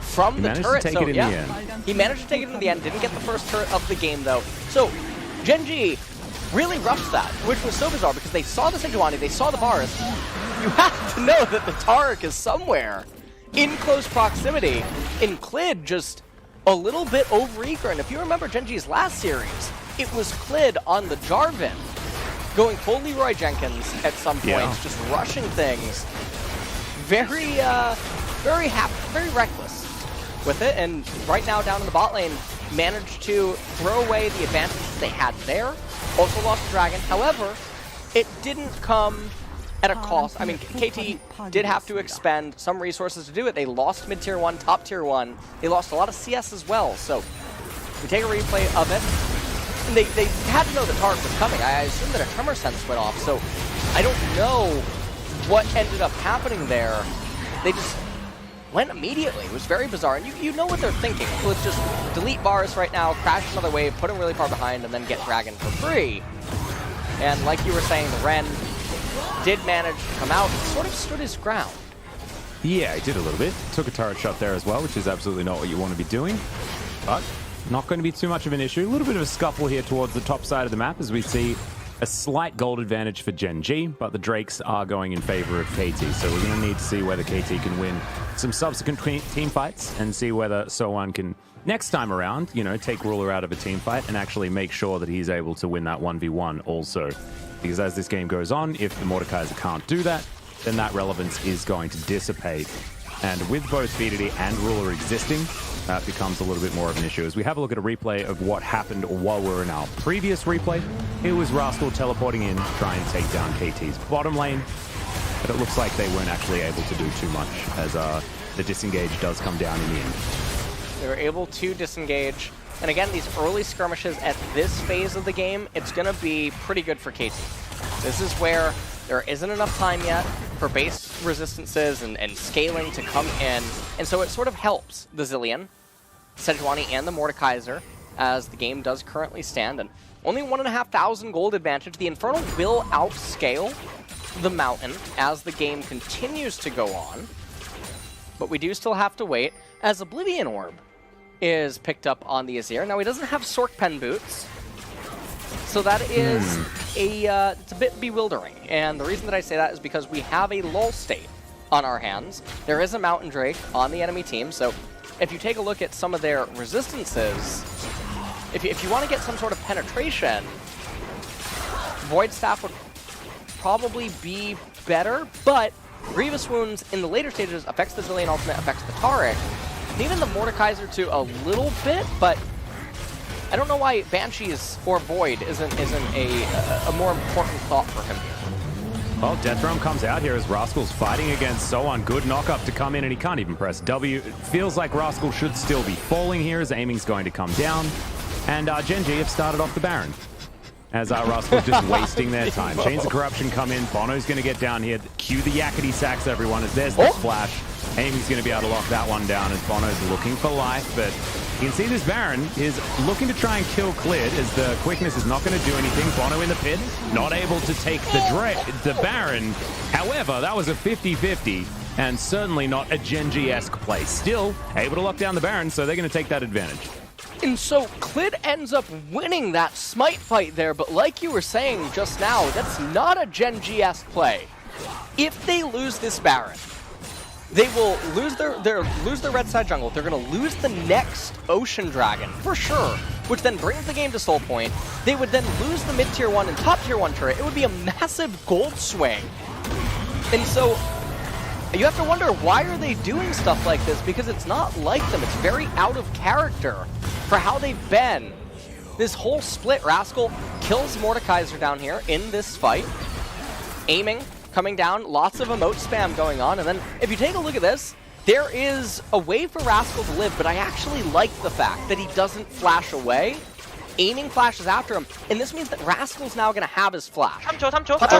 from the turret. So yeah, he managed to take it in the end. Didn't get the first turret of the game though. So Gen G really rushed that, which was so bizarre because they saw the Sejuani, they saw the Varus. You have to know that the Taric is somewhere in close proximity. And Clid just a little bit overeager. And if you remember Gen G's last series, it was Clid on the Jarvan, going full Leroy Jenkins at some points, just rushing things. Very reckless with it, and right now down in the bot lane, managed to throw away the advantage they had there. Also lost the Dragon. However, it didn't come at a cost. I mean, KT did have to expend some resources to do it. They lost mid-tier 1, top tier 1. They lost a lot of CS as well. So we take a replay of it. And they had to know the Taric was coming. I assume that a Tremor Sense went off, so I don't know what ended up happening there. They just went immediately. It was very bizarre. And you know what they're thinking. Let's just delete Varus right now, crash another wave, put him really far behind, and then get Dragon for free. And like you were saying, the Ren did manage to come out and sort of stood his ground. Yeah, he did a little bit. Took a turret shot there as well, which is absolutely not what you want to be doing. But not going to be too much of an issue. A little bit of a scuffle here towards the top side of the map as we see a slight gold advantage for Gen G, but the Drakes are going in favor of KT. So we're going to need to see whether KT can win some subsequent team fights and see whether Sowan can, next time around, you know, take Ruler out of a team fight and actually make sure that he's able to win that 1v1 also. Because as this game goes on, if the Mordekaiser can't do that, then that relevance is going to dissipate. And with both VDD and Ruler existing, that becomes a little bit more of an issue. As we have a look at a replay of what happened while we were in our previous replay, it was Rascal teleporting in to try and take down KT's bottom lane, but it looks like they weren't actually able to do too much as the disengage does come down in the end. They were able to disengage. And again, these early skirmishes at this phase of the game, it's going to be pretty good for KT. This is where there isn't enough time yet for base resistances and scaling to come in. And so it sort of helps the Zilean, Sejuani, and the Mordekaiser as the game does currently stand. And only 1,500 gold advantage. The Infernal will outscale the Mountain as the game continues to go on. But we do still have to wait as Oblivion Orb is picked up on the Azir. Now he doesn't have Sork Pen boots, so that is it's a bit bewildering. And the reason that I say that is because we have a lull state on our hands. There is a Mountain Drake on the enemy team, so if you take a look at some of their resistances, if you want to get some sort of penetration, Void Staff would probably be better, but Grievous Wounds in the later stages affects the Zilean ultimate, affects the Taric, and even the Mordekaiser to a little bit, but I don't know why Banshees or Void isn't a more important thought for him here. Well, Death Realm comes out here as Rascal's fighting against Sowan. Good knock-up to come in, and he can't even press W. It feels like Rascal should still be falling here as aiming's going to come down. And Gen G have started off the Baron as Rascal's just wasting their time. Chains of Corruption come in. Bono's going to get down here. Cue the yakety sacks, everyone, as there's the splash. Amy's going to be able to lock that one down as Bono's looking for life, but you can see this Baron is looking to try and kill Clid as the quickness is not going to do anything. Bono in the pit, not able to take the Baron. However, that was a 50-50 and certainly not a Gen G-esque play. Still able to lock down the Baron, so they're going to take that advantage. And so Clid ends up winning that smite fight there, but like you were saying just now, that's not a Gen G-esque play. If they lose this Baron, they will lose their red side jungle. They're going to lose the next Ocean Dragon, for sure, which then brings the game to Soul Point. They would then lose the mid-tier 1 and top-tier 1 turret. It would be a massive gold swing. And so you have to wonder, why are they doing stuff like this? Because it's not like them. It's very out of character for how they've been. This whole split, Rascal kills Mordekaiser down here in this fight. Aiming, coming down, lots of emote spam going on. And then if you take a look at this, there is a way for Rascal to live, but I actually like the fact that he doesn't flash away. Aiming flashes after him, and this means that Rascal's now going to have his flash. 3초 3초 바로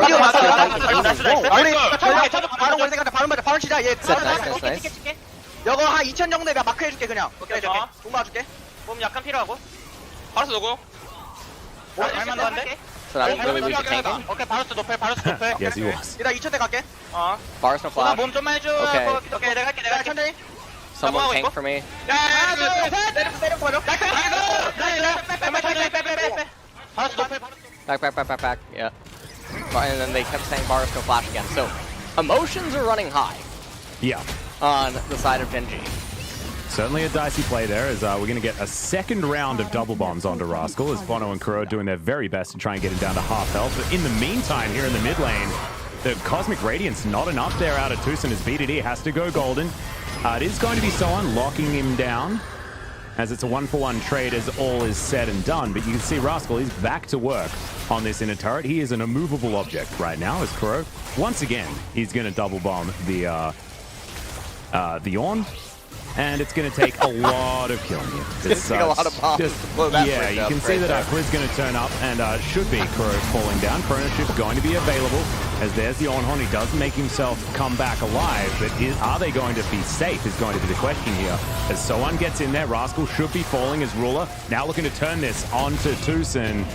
치자. 얘 Nice. 여거 한 2000 정도 내가 마크 해줄게. 그냥 오케이 공 봐줄게. 몸 약간 필요하고. 바로스 누구? 할만도 한데? So now Lily loses tanking. 오케이, 바로스 노펠, 바로스 노펠. Yes, he was. 일단 2000대 갈게. Bars no 나 flash. 몸 좀만 해줘. 오케이. 오케이, 내가 할게, 내가 할게. 천천히. Someone tank for me. 하나 둘셋 때려 버려. 바로스 노펠, Back. Yeah. And then they kept saying Bars no flash again. So emotions are running high Yeah. on the side of Genji. Certainly a dicey play there, as we're going to get a second round of double bombs onto Rascal, as Bono and Kuro doing their very best to try and get him down to half health. But in the meantime, here in the mid lane, the Cosmic Radiance not enough there out of Tucson, as BDD has to go golden. It is going to be Soan locking him down, as it's a 1-for-1 trade as all is said and done. But you can see Rascal is back to work on this inner turret. He is an immovable object right now, as Kuro, once again, he's going to double bomb the Ornn. And it's going to take a lot of killing you. It's going to take a lot of bombs to blow that bridge you up can see right that Chris going to turn up, and should be Kuro falling down. Chronoship going to be available, as there's the Ornn. He does make himself come back alive, but are they going to be safe is going to be the question here. As Soan gets in there, Rascal should be falling as ruler. Now looking to turn this onto Tucson.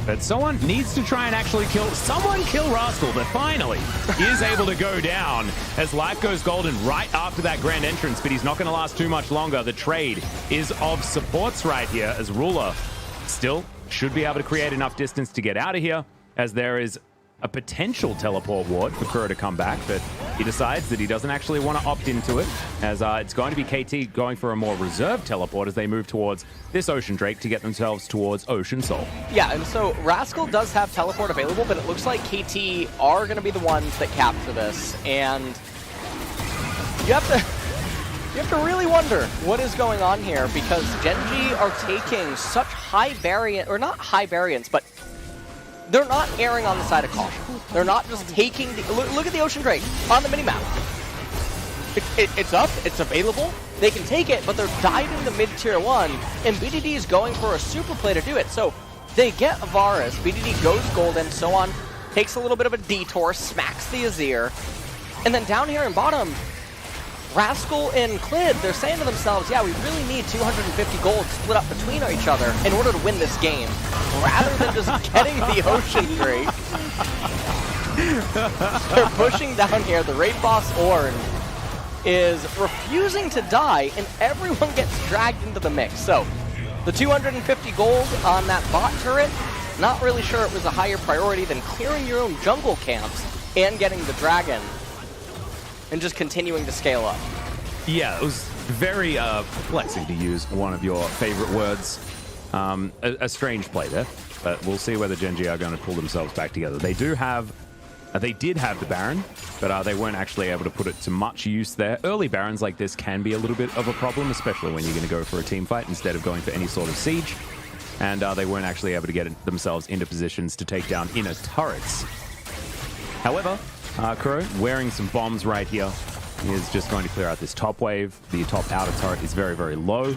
But someone needs to try and actually kill Rascal, but finally he is able to go down as life goes golden right after that grand entrance, but he's not going to last too much longer. The trade is of supports right here, as Ruler still should be able to create enough distance to get out of here, as there is a potential teleport ward for Kuro to come back, but he decides that he doesn't actually want to opt into it, as it's going to be KT going for a more reserved teleport as they move towards this Ocean Drake to get themselves towards Ocean Soul. Yeah, and so Rascal does have teleport available, but it looks like KT are going to be the ones that capture this, and you have to really wonder what is going on here, because Genji are taking such high variant, or not high variance, but they're not erring on the side of caution. They're not just taking the... Look at the Ocean Drake on the minimap. It's up, it's available, they can take it, but they're diving the mid-tier 1, and BDD is going for a super play to do it. So they get Varus, BDD goes golden, Soan takes a little bit of a detour, smacks the Azir, and then down here in bottom, Rascal and Clid, they're saying to themselves, yeah, we really need 250 gold split up between each other in order to win this game, rather than just getting the Ocean Drake. They're pushing down here. The raid boss Ornn is refusing to die, and everyone gets dragged into the mix. So the 250 gold on that bot turret, not really sure it was a higher priority than clearing your own jungle camps and getting the dragon and just continuing to scale up. Yeah, it was very perplexing, to use one of your favorite words. A strange play there, but we'll see whether Genji are going to pull themselves back together. They did have the Baron, but they weren't actually able to put it to much use there. Early Barons like this can be a little bit of a problem, especially when you're going to go for a team fight instead of going for any sort of siege. And they weren't actually able to get themselves into positions to take down inner turrets. However, Kuro wearing some bombs right here is just going to clear out this top wave. The top outer turret is very, very low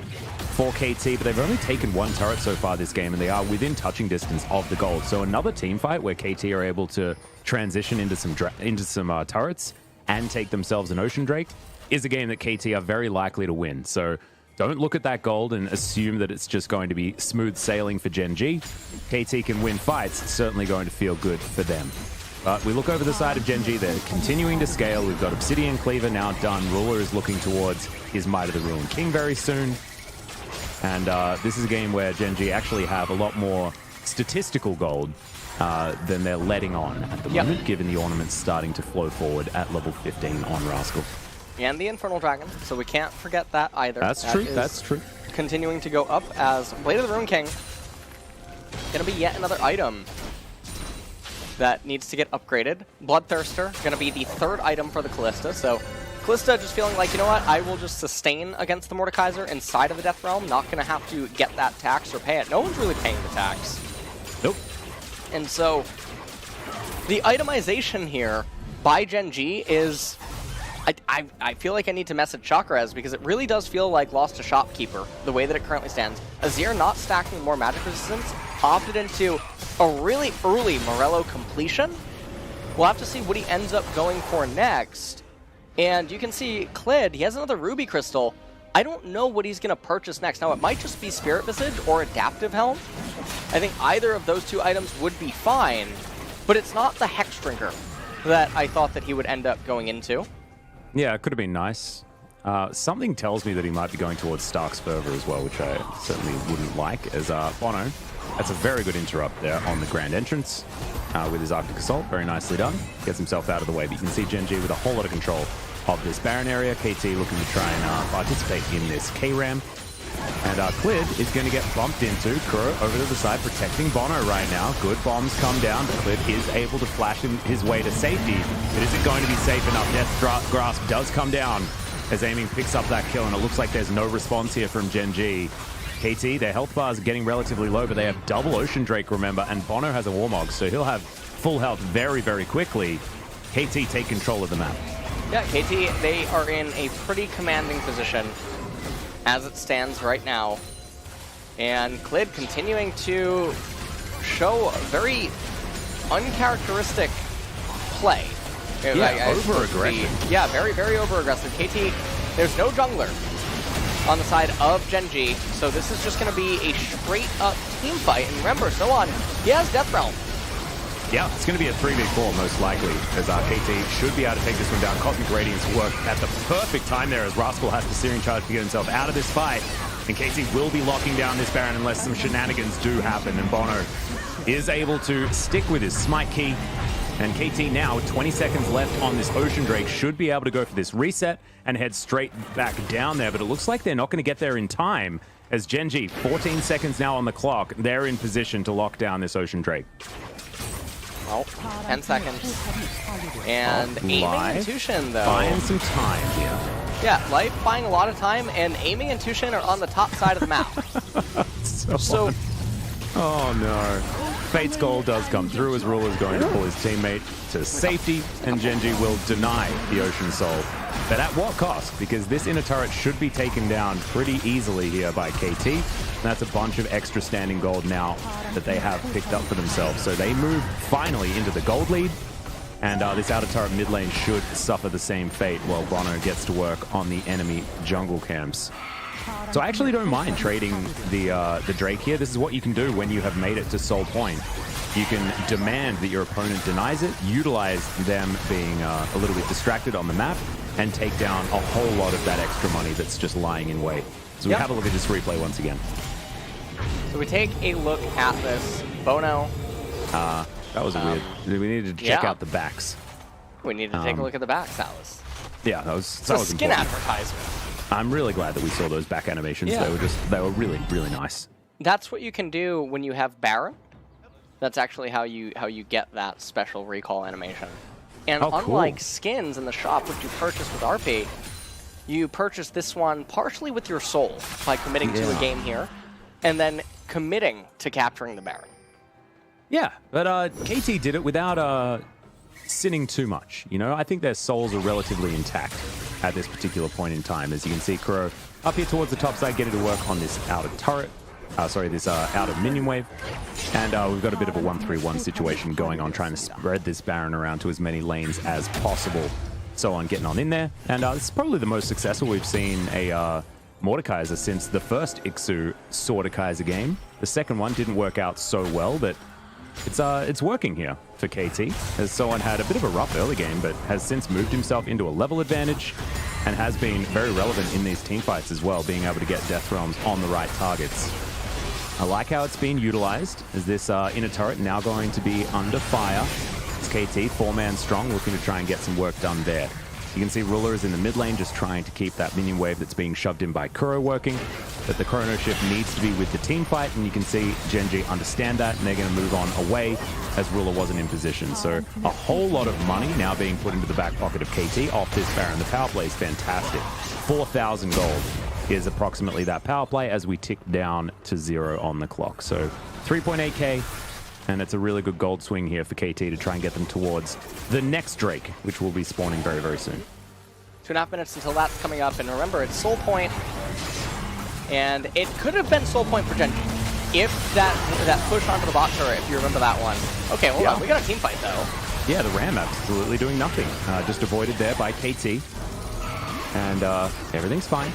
for KT, but they've only taken one turret so far this game, and they are within touching distance of the gold. So another team fight where KT are able to transition into some turrets and take themselves an Ocean Drake is a game that KT are very likely to win. So don't look at that gold and assume that it's just going to be smooth sailing for Genji. KT can win fights. It's certainly going to feel good for them. But we look over the side of Genji, they're continuing to scale. We've got Obsidian Cleaver now done. Ruler is looking towards his Might of the Ruined King very soon. And this is a game where Genji actually have a lot more statistical gold than they're letting on at the moment, given the ornaments starting to flow forward at level 15 on Rascal. And the Infernal Dragon, so we can't forget that either. That's true, that's true. Continuing to go up as Blade of the Ruined King. Gonna be yet another item that needs to get upgraded. Bloodthirster, going to be the third item for the Callista, so Kalista just feeling like, you know what, I will just sustain against the Mordekaiser inside of the Death Realm, not going to have to get that tax or pay it. No one's really paying the tax. Nope. And so, the itemization here by Gen G is... I feel like I need to message Chakrez because it really does feel like Lost to Shopkeeper, the way that it currently stands. Azir not stacking more magic resistance, opted into a really early Morello completion. We'll have to see what he ends up going for next. And you can see Clid, he has another Ruby Crystal. I don't know what he's going to purchase next. Now, it might just be Spirit Visage or Adaptive Helm. I think either of those two items would be fine, but it's not the Hex Drinker that I thought that he would end up going into. Yeah, it could have been nice. Something tells me that he might be going towards Stark's Fervor as well, which I certainly wouldn't like, as Bono. That's a very good interrupt there on the Grand Entrance with his Arctic Assault. Very nicely done. Gets himself out of the way, but you can see Gen G with a whole lot of control of this Baron area. KT looking to try and participate in this K-Ram. And Clid is going to get bumped into. Kuro over to the side, protecting Bono right now. Good bombs come down, but Clid is able to flash his way to safety. But is it going to be safe enough? Death Grasp does come down as Aiming picks up that kill, and it looks like there's no response here from Gen G. KT, their health bars are getting relatively low, but they have double Ocean Drake, remember, and Bono has a Warmog, so he'll have full health very, very quickly. KT take control of the map. Yeah, KT, they are in a pretty commanding position as it stands right now. And Clid continuing to show very uncharacteristic play. Yeah, over-aggressive. Yeah, very, very over-aggressive. KT, there's no jungler on the side of Gen G, so this is just going to be a straight-up team fight. And remember, so on, he has Death Realm. Yeah, it's going to be a 3v4 most likely, as KT should be able to take this one down. Cosmic Radiance work at the perfect time there, as Rascal has the Searing Charge to get himself out of this fight. And KT will be locking down this Baron unless some shenanigans do happen. And Bono is able to stick with his Smite Key. And KT now, with 20 seconds left on this Ocean Drake, should be able to go for this reset and head straight back down there. But it looks like they're not going to get there in time, as Gen G, 14 seconds now on the clock, they're in position to lock down this Ocean Drake. Oh, 10 seconds. And Aiming and Tushin, though. Buying some time here. Yeah, Life buying a lot of time, and Aiming and Tushin are on the top side of the map. So oh no. Fate's goal does come through, as Ruler's going to pull his teammate to safety, and Gen G will deny the Ocean Soul. But at what cost? Because this inner turret should be taken down pretty easily here by KT. And that's a bunch of extra standing gold now that they have picked up for themselves. So they move finally into the gold lead. And this outer turret mid lane should suffer the same fate while Bono gets to work on the enemy jungle camps. So I actually don't mind trading the Drake here. This is what you can do when you have made it to Soul Point. You can demand that your opponent denies it, utilize them being a little bit distracted on the map, and take down a whole lot of that extra money that's just lying in wait. So we have a look at this replay once again. So we take a look at this. Bono. That was weird. We needed to check out the backs. We need to take a look at the backs, Alice. Yeah, that was skin important. Advertisement. I'm really glad that we saw those back animations. Yeah. They were really, really nice. That's what you can do when you have Baron. That's actually how you get that special recall animation. And unlike skins in the shop, which you purchase with RP, you purchase this one partially with your soul by committing to a game here, and then committing to capturing the Baron. Yeah, but KT did it without sinning too much. You know, I think their souls are relatively intact at this particular point in time. As you can see, Kuro up here towards the top side, getting to work on this outer turret. This outer minion wave. And we've got a bit of a 1-3-1 situation going on, trying to spread this Baron around to as many lanes as possible. So on, getting on in there. And this is probably the most successful we've seen a Mordekaiser since the first Ixu Swordekaiser game. The second one didn't work out so well, but it's working here for KT, as Sohan had a bit of a rough early game, but has since moved himself into a level advantage and has been very relevant in these team fights as well, being able to get Death Realms on the right targets. I like how it's being utilized, as this inner turret now going to be under fire. It's KT, 4-man strong, looking to try and get some work done there. You can see Ruler is in the mid lane just trying to keep that minion wave that's being shoved in by Kuro working. But the Chrono Shift needs to be with the team fight, and you can see Gen G understand that, and they're going to move on away as Ruler wasn't in position. So a whole lot of money now being put into the back pocket of KT off this Baron. The power play is fantastic. 4,000 gold is approximately that power play as we tick down to 0 on the clock. So 3.8k, and it's a really good gold swing here for KT to try and get them towards the next Drake, which will be spawning very, very soon. 2.5 minutes until that's coming up, and remember, it's Soul Point, and it could have been Soul Point for Gen G if that push onto the bot turret, if you remember that one. Okay, hold on, we got a team fight though. Yeah, the Ram absolutely doing nothing. Just avoided there by KT, and everything's fine.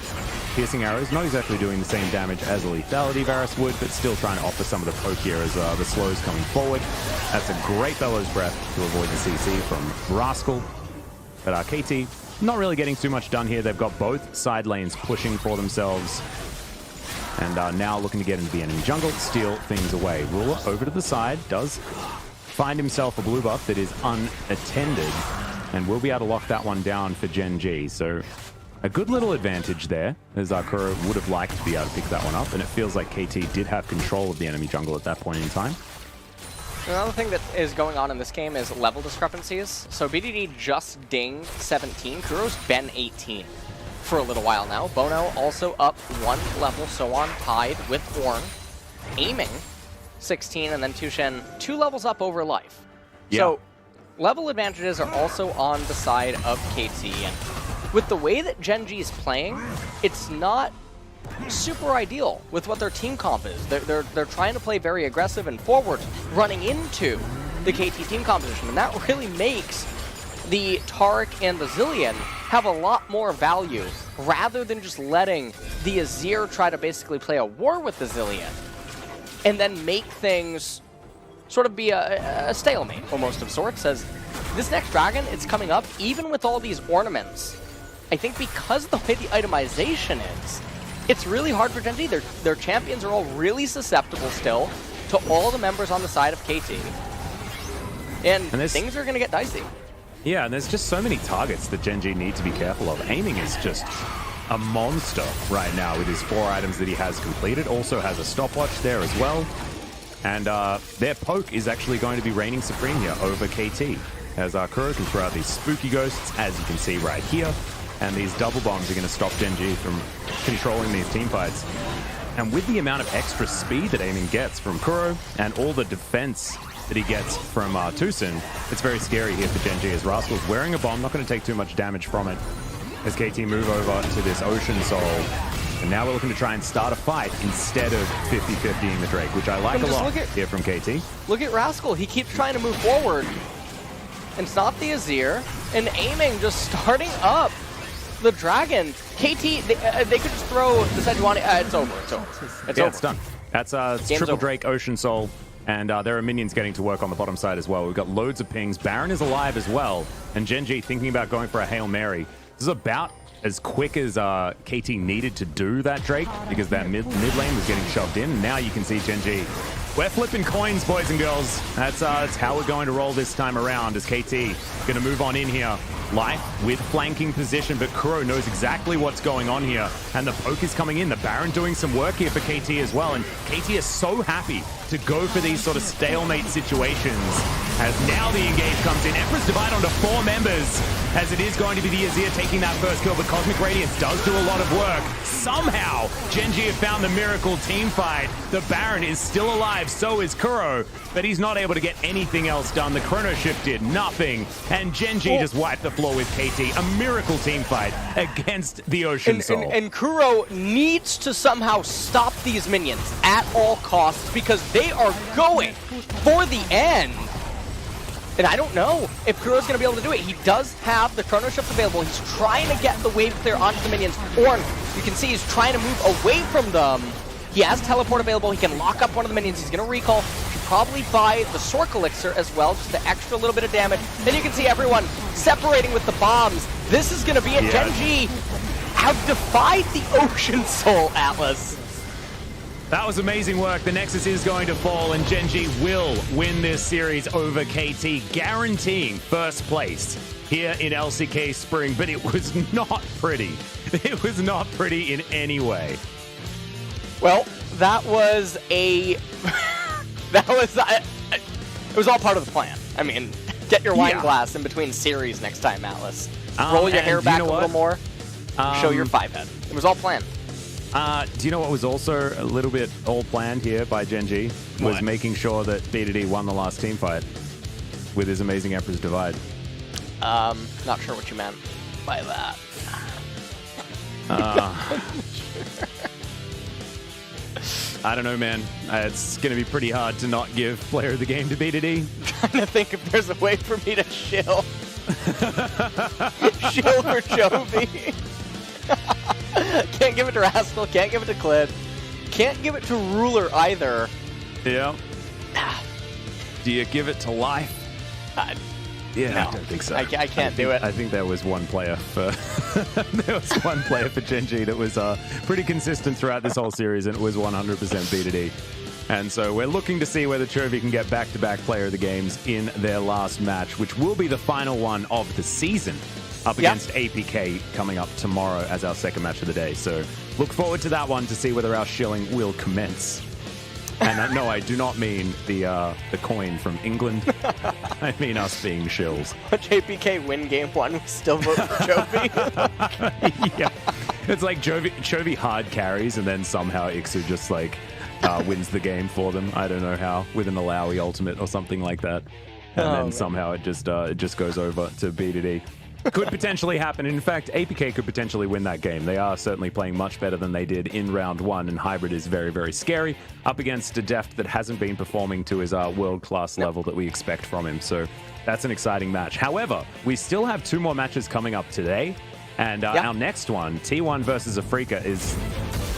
Piercing arrows, not exactly doing the same damage as a lethality Varus would, but still trying to offer some of the poke here as the slow's coming forward. That's a great Bellows Breath to avoid the CC from Rascal. But KT not really getting too much done here. They've got both side lanes pushing for themselves. And now looking to get into the enemy jungle, steal things away. Ruler over to the side, does find himself a blue buff that is unattended, and will be able to lock that one down for Gen G. So a good little advantage there, as Kuro would have liked to be able to pick that one up, and it feels like KT did have control of the enemy jungle at that point in time. Another thing that is going on in this game is level discrepancies. So BDD just dinged 17, Kuro's been 18 for a little while now. Bono also up 1 level, so on, tied with Ornn. Aiming 16, and then Tushen 2 levels up over Life. Yeah. So level advantages are also on the side of KT, and with the way that Gen G is playing, it's not super ideal with what their team comp is. They're trying to play very aggressive and forward, running into the KT team composition, and that really makes the Taric and the Zilean have a lot more value, rather than just letting the Azir try to basically play a war with the Zilean, and then make things sort of be a stalemate, almost of sorts, as this next dragon, it's coming up, even with all these ornaments. I think because the way the itemization is, it's really hard for Gen G. Their champions are all really susceptible still to all the members on the side of KT. And things are going to get dicey. Yeah, and there's just so many targets that Gen G need to be careful of. Aiming is just a monster right now with his 4 items that he has completed. Also has a stopwatch there as well. And their poke is actually going to be reigning supreme here over KT, as Kuro can throw out these spooky ghosts, as you can see right here. And these double bombs are going to stop Gen G from controlling these team fights. And with the amount of extra speed that Aiming gets from Kuro, and all the defense that he gets from Tucson, it's very scary here for Gen G, as Rascal's wearing a bomb, not going to take too much damage from it, as KT move over to this Ocean Soul. And now we're looking to try and start a fight instead of 50-50ing the Drake, which I like a lot here from KT. Look at Rascal. He keeps trying to move forward. And it's not the Azir. And Aiming just starting up the dragon. KT, they could just throw the Sejuani. It's over. It's over. It's over. It's done. That's triple Drake, Ocean Soul. And there are minions getting to work on the bottom side as well. We've got loads of pings. Baron is alive as well. And Gen G thinking about going for a Hail Mary. This is about as quick as KT needed to do that Drake, because that mid lane was getting shoved in. And now you can see Gen G. We're flipping coins, boys and girls. That's how we're going to roll this time around, as KT going to move on in here. Life with flanking position, but Kuro knows exactly what's going on here. And the poke is coming in. The Baron doing some work here for KT as well. And KT is so happy to go for these sort of stalemate situations, as now the engage comes in. Emperor's Divide onto 4 members, as it is going to be the Azir taking that first kill, but Cosmic Radiance does do a lot of work. Somehow, Gen G have found the miracle team fight. The Baron is still alive, so is Kuro, but he's not able to get anything else done. The Chrono Shift did nothing, and Gen G just wiped the floor with KT. A miracle team fight against the Ocean Soul. And Kuro needs to somehow stop these minions at all costs, because they are going for the end. And I don't know if Kuro's going to be able to do it. He does have the Chrono Shift available. He's trying to get the wave clear onto the minions. Ornn, you can see he's trying to move away from them. He has teleport available. He can lock up one of the minions. He's going to recall. Should probably buy the Sork Elixir as well, just the extra little bit of damage. Then you can see everyone separating with the bombs. This is going to be it. Yeah. Gen G have defied the Ocean Soul, Atlas. That was amazing work. The Nexus is going to fall, and Genji will win this series over KT, guaranteeing first place here in LCK Spring. But it was not pretty. It was not pretty in any way. Well, that was a... that was... it was all part of the plan. I mean, get your wine glass in between series next time, Atlas. Roll your hair back a little more. Show your 5-head. It was all planned. Do you know what was also a little bit all planned here by Genji? Was making sure that BDD won the last team fight with his amazing Emperor's Divide. Not sure what you meant by that. I don't know, man. It's going to be pretty hard to not give player of the game to BDD. Trying to think if there's a way for me to shill. Shill for Jovi. Can't give it to Rascal, can't give it to Clid. Can't give it to Ruler either. Yeah. Do you give it to Life? Yeah, no, I don't think so. I can't do it. I think there was one player for there was one player for Genji that was pretty consistent throughout this whole series, and it was 100% BDD. And so we're looking to see whether Chovy can get back-to-back player of the games in their last match, which will be the final one of the season, up against APK coming up tomorrow as our second match of the day. So look forward to that one to see whether our shilling will commence. And no, I do not mean the coin from England. I mean us being shills. Watch APK win game 1, we still vote for Chovy. Yeah. It's like Chovy hard carries, and then somehow Ixu just like wins the game for them. I don't know how, with an Alawi ultimate or something like that. And then somehow it just goes over to BDD. Could potentially happen. In fact, APK could potentially win that game. They are certainly playing much better than they did in round 1, and Hybrid is very, very scary up against a Deft that hasn't been performing to his world-class level that we expect from him. So that's an exciting match. However, we still have 2 more matches coming up today, and our next one, T1 versus Afrika, is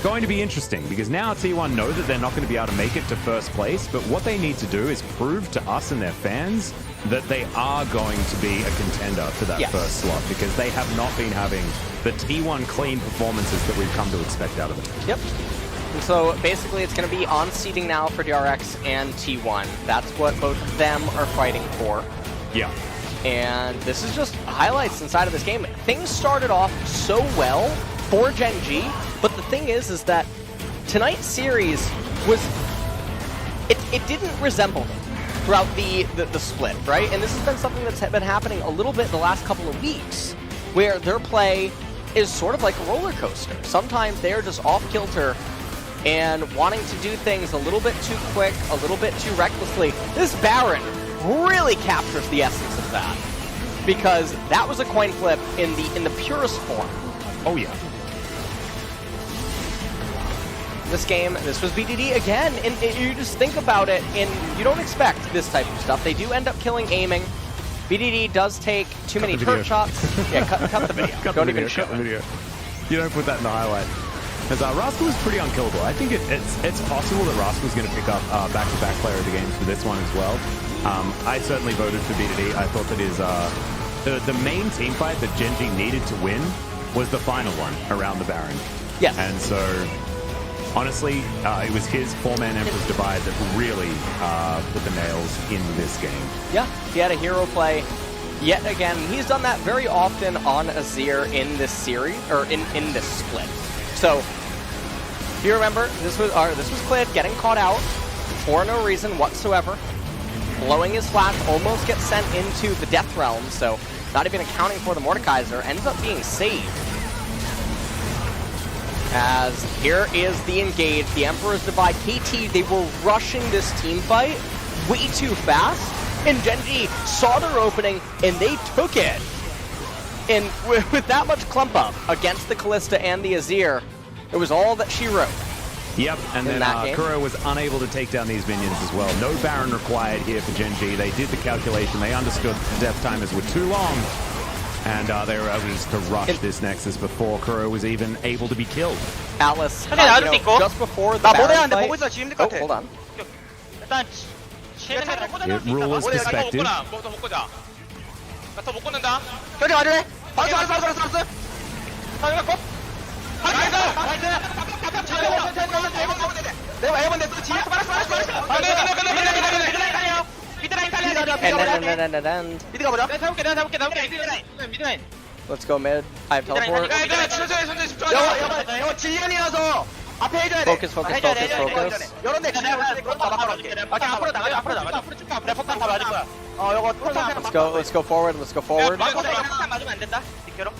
going to be interesting because now T1 know that they're not going to be able to make it to first place, but what they need to do is prove to us and their fans that they are going to be a contender to that first slot, because they have not been having the T1 clean performances that we've come to expect out of them. Yep. And so basically it's going to be on seeding now for DRX and T1. That's what both of them are fighting for. Yeah. And this is just highlights inside of this game. Things started off so well for Genji, but the thing is that tonight's series was... It didn't resemble them throughout the split, right? And this has been something that's been happening a little bit the last couple of weeks, where their play is sort of like a roller coaster. Sometimes they are just off-kilter and wanting to do things a little bit too quick, a little bit too recklessly. This Baron really captures the essence of that, because that was a coin flip in the purest form. Oh yeah. This game, this was BDD again, and you just think about it, and you don't expect this type of stuff. They do end up killing aiming. BDD does take too many turret shots. Yeah, cut the video. Don't even show the video. You don't put that in the highlight. Because Rascal is pretty unkillable. I think it's possible that Rascal's going to pick up back-to-back player of the games for this one as well. I certainly voted for BDD. I thought that the main team fight that Genji needed to win was the final one around the Baron. Yes. And so... honestly, it was his 4-man Emperor's Divide that really put the nails in this game. Yeah, he had a hero play yet again. He's done that very often on Azir in this series, or in this split. So, if you remember, this was Clid getting caught out for no reason whatsoever. Blowing his flash, almost gets sent into the Death Realm, so not even accounting for the Mordekaiser, ends up being saved. As here is the engage, the Emperor's Divide. KT, they were rushing this team fight way too fast, and Genji saw their opening, and they took it. And with that much clump up against the Kalista and the Azir, it was all that she wrote. Yep, and then Kuro was unable to take down these minions as well. No Baron required here for Genji. They did the calculation. They understood the death timers were too long. And they were able just to rush this Nexus before Kuro was even able to be killed. Atlas, just before the Baron fight... Oh, hold on. Ruler's perspective. 내가 에어본데 또 지금 미드라인 살려. And 미드가 보자. 내가 잡을게. 미드라인. let's go mid. I have teleport. 천천히 집중하자. 여 지연이라서 앞에 해줘야 돼. Focus. 이런데 지연 그것도 막아볼게. 앞으로 나가자. 앞으로 쭉 가. 내가 폭탄 다 맞을 거야. 이거 폭탄 Let's go forward. Let's go forward. 폭탄 맞으면 안 된다. 뒷결로.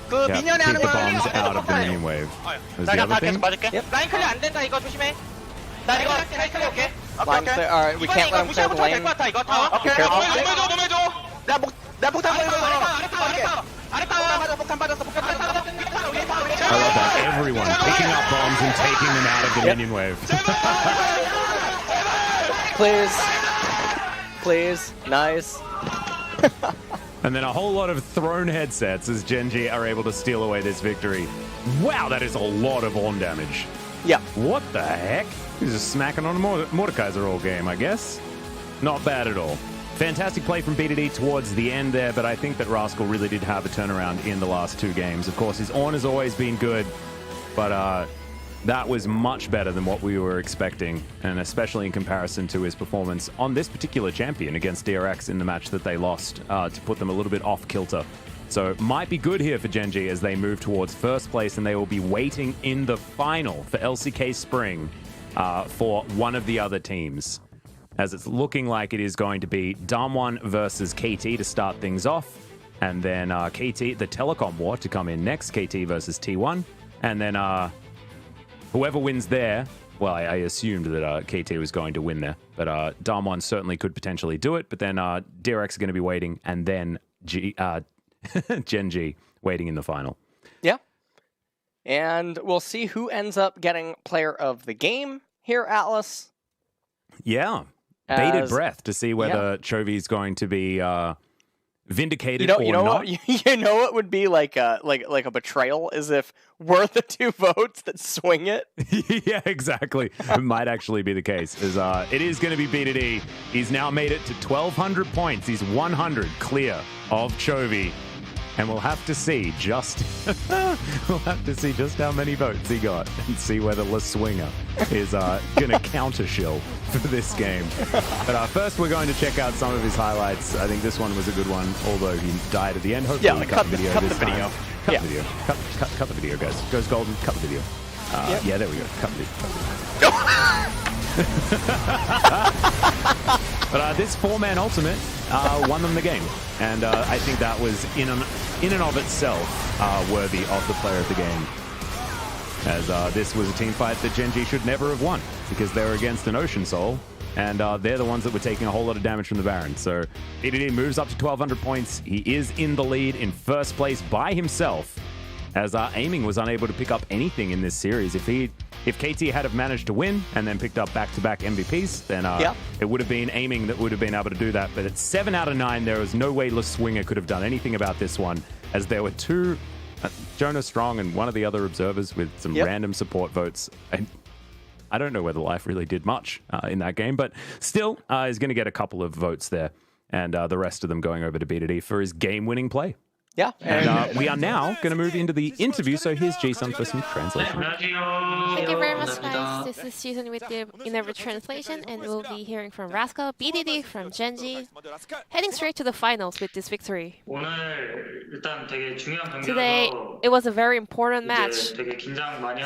그 Yeah, 미녀네 keep 하는 the 거 bombs out of the minion wave. Is the other thing? 맞을게. 라인 클리어 안 된다. 이거 조심해. 나 이거 라인 클리어 올게. Line clear. All right, we can't let him clear the lane. 이거 타워. 오케이. 넘어줘. 내가 폭탄 걸고 폭탄 빠졌어. I love that. Everyone picking up bombs and taking them out of the minion wave. Please. Nice. And then a whole lot of thrown headsets as Genji are able to steal away this victory. Wow, that is a lot of on damage. Yeah. What the heck? He's just smacking on a Mordekaiser all game, I guess. Not bad at all. Fantastic play from BDD towards the end there, but I think that Rascal really did have a turnaround in the last 2 games. Of course, his on has always been good, but that was much better than what we were expecting, and especially in comparison to his performance on this particular champion against DRX in the match that they lost to put them a little bit off kilter. So might be good here for Genji as they move towards first place, and they will be waiting in the final for LCK Spring for one of the other teams, as it's looking like it is going to be Damwon versus KT to start things off, and then KT, the Telecom War, to come in next, KT versus T1, and then whoever wins there, well, I assumed that KT was going to win there, but Damwon certainly could potentially do it, but then DRX are going to be waiting, and then Genji waiting in the final. Yeah. And we'll see who ends up getting player of the game here, Atlas. Yeah. Bated breath to see whether Chovy's going to be vindicated or not. You know what would be like a betrayal is if we're the 2 votes that swing it. Yeah, exactly. It might actually be the case. It is going to be BDD. He's now made it to 1,200 points. He's 100 clear of Chovy. And we'll have to see just how many votes he got and see whether La Swinger is going to counter shill for this game. But first, we're going to check out some of his highlights. I think this one was a good one, although he died at the end. Hopefully, we cut the video. Cut the video. Cut the video, guys. Goes golden. Cut the video. Yeah, there we go. Cut the video. But this 4-man ultimate won them the game, and I think that was in and of itself worthy of the player of the game, as this was a team fight that Genji should never have won because they were against an Ocean Soul, and they're the ones that were taking a whole lot of damage from the Baron. So BDD moves up to 1,200 points. He is in the lead in first place by himself, as Aiming was unable to pick up anything in this series. If KT had have managed to win and then picked up back-to-back MVPs, then it would have been Aiming that would have been able to do that. But at 7 out of 9, there was no way La Swinger could have done anything about this one, as there were 2, Jonah Strong and one of the other observers with some random support votes. I don't know whether Life really did much in that game, but still is going to get a couple of votes there, and the rest of them going over to BDD for his game-winning play. Yeah. And we are now going to move into the interview, so here's Jason for some translation. Thank you very much, guys. This is Jason with the Innover Translation, and we'll be hearing from Rascal, BDD from Genji, heading straight to the finals with this victory. Today, it was a very important match,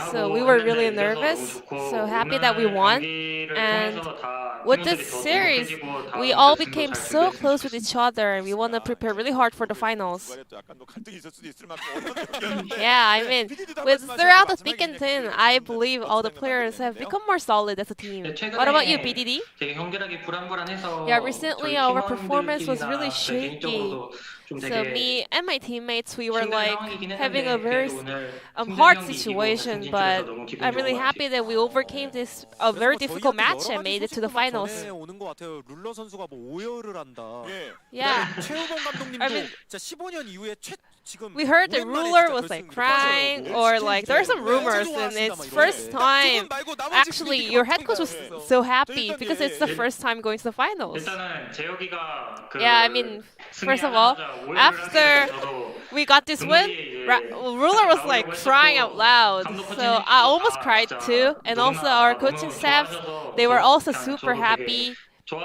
so we were really nervous, so happy that we won, and with this series, we all became so close with each other, and we want to prepare really hard for the finals. Yeah, I mean, throughout the thick and thin, I believe all the players have become more solid as a team. What about you, BDD? Yeah, recently our performance was really shaky. So me and my teammates, we were like having a very hard situation, but I'm really happy that we overcame this very difficult match and made it to the finals. Yeah, I mean, we heard the ruler was like crying, or like there are some rumors, and it's first time. Actually, your head coach was so happy because it's the first time going to the finals. Yeah, I mean, first of all, after we got this win, Ruler was like crying out loud. So I almost cried too. And also our coaching staff, they were also super happy. So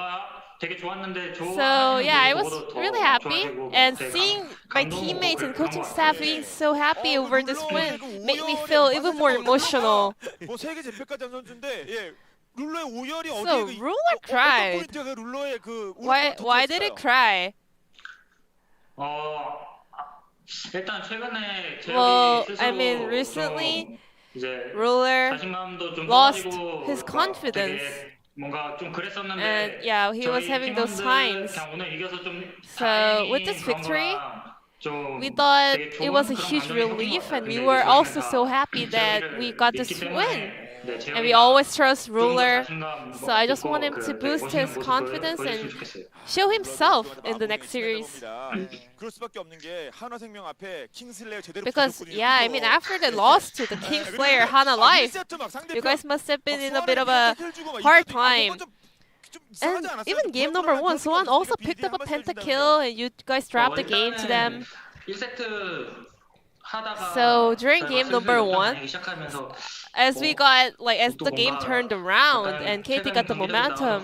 yeah, I was really happy, and seeing my teammates and coaching staff being so happy over this win made me feel even more emotional. So Ruler cried. Why did it cry? Well, I mean, recently Ruler lost his confidence. And yeah, he was having those times. So with this victory, we thought it was a huge relief, and we were also so happy that we got this win. And we always trust Ruler, so I just want him to boost his confidence and show himself in the next series. Because yeah, I mean, after the loss to the Kingslayer Hana Life, you guys must have been in a bit of a hard time. And even game number 1, Sohan also picked up a pentakill, and you guys dropped the game to them. So during game number 1, as we got as the game turned around and KT got the momentum,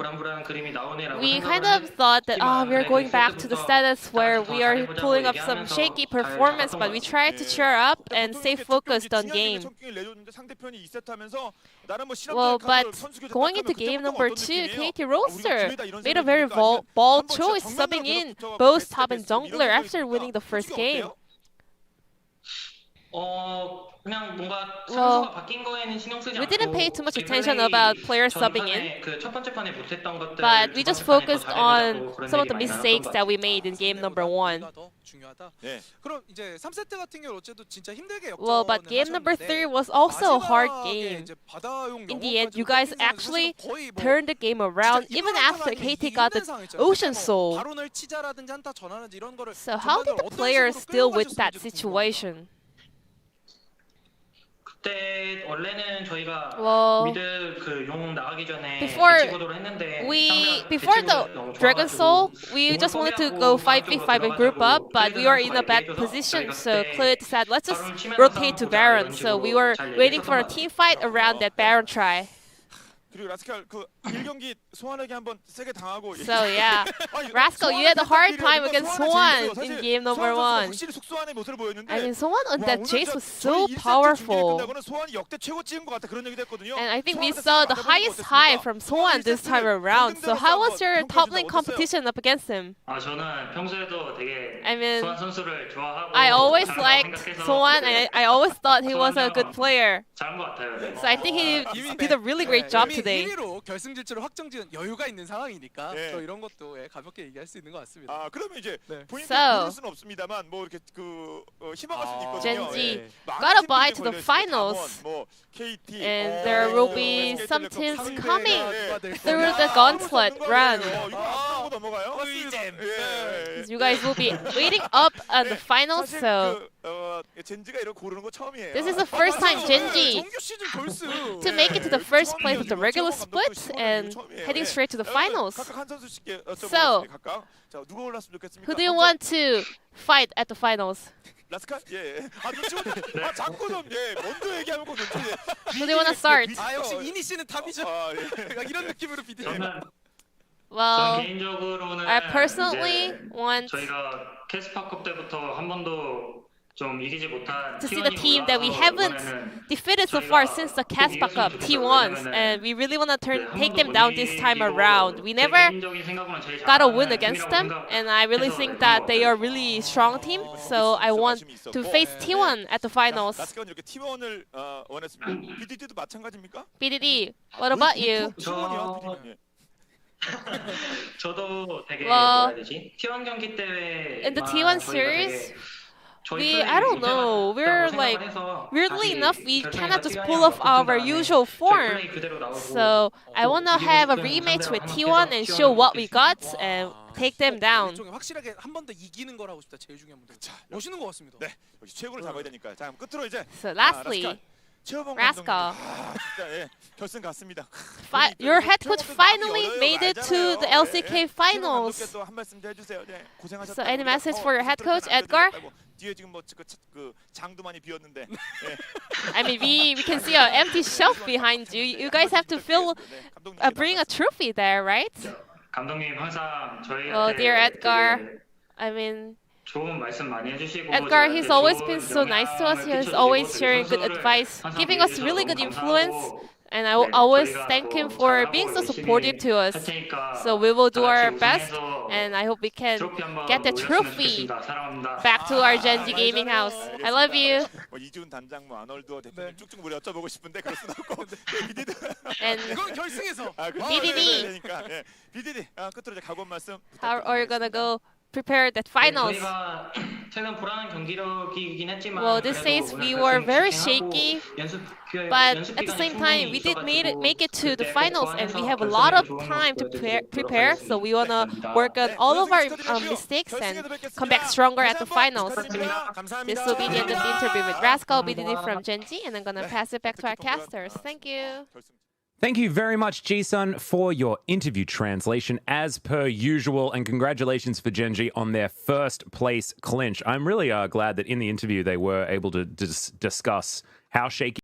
we kind of thought that we're going back to the status where we are pulling up some shaky performance, but we tried to cheer up and stay focused on game. Well, but going into game number 2, KT Roaster made a very bold choice, subbing in both top and jungler after winning the first game. Well, we didn't pay too much attention about players subbing in, but we just focused on some of the mistakes that we made in game number 1. Well, but game number 3 was also a hard game. In the end, you guys actually turned the game around even after KT got the Ocean Soul. So how did the players deal with that situation? Well, before the Dragon Soul, we just wanted to go 5v5 and group up, but we were in a bad position, so Clit said, let's just rotate to Baron. So we were waiting for a team fight around that Baron try. So yeah, Rascal, you had a hard time against Sohan in game number 1. I mean, Sohan on that chase was so powerful. And I think we saw the highest high from Sohan this time around. So how was your top lane competition up against him? I mean, I always liked Sohan, and I always thought he was a good player. So I think he did a really great job today. 결승진출을 확정지은 여유가 있는 상황이니까 또 이런 것도 가볍게 얘기할 수 있는 것 같습니다. 그러면 이제 본인은 수는 없습니다만 뭐 이렇게 희망할 수 있거든요. Gen.G gotta buy to the finals. And there will be some teams coming through the gauntlet run. You guys will be waiting up on the finals, so this is the first time Gen.G to make it to the first place of the regular split and heading straight to the finals. So, who do you want to fight at the finals? Who do you want to start? Well, I personally want to see the team that we haven't defeated so far since the Caspa Cup T1s, and we really want to take them down this time around. We never got a win against them, and I really think that they are a really strong team, so I want to face T1 at the finals. BDD, what about you? Well, in the T1 series, I don't know, we're weirdly enough, we cannot just pull off our usual form. So I want to have a rematch with T1 and show what we got and take them down. So lastly, Rascal. Your head coach finally made it to the LCK finals. So any message for your head coach, Edgar? I mean, we can see an empty shelf behind you. You guys have to bring a trophy there, right? Well, dear Edgar, I mean, Edgar, he's always been so nice to us. He's always sharing good advice, giving us really good influence. And I always thank him for being so supportive to us. So we will do our best, and I hope we can get the trophy back to our Genji gaming house. I love you. And BDD, how are you gonna go prepare that finals? Well, this days we were very shaky, but at the same time we did make it to the finals, and we have a lot of time to prepare. So we wanna work on all of our mistakes and come back stronger at the finals. This will be the end of the interview with Rascal, BDD from Genji, and I'm gonna pass it back to our casters. Thank you. Thank you very much, Ji-sun, for your interview translation as per usual, and congratulations for Genji on their first place clinch. I'm really glad that in the interview they were able to discuss how shaky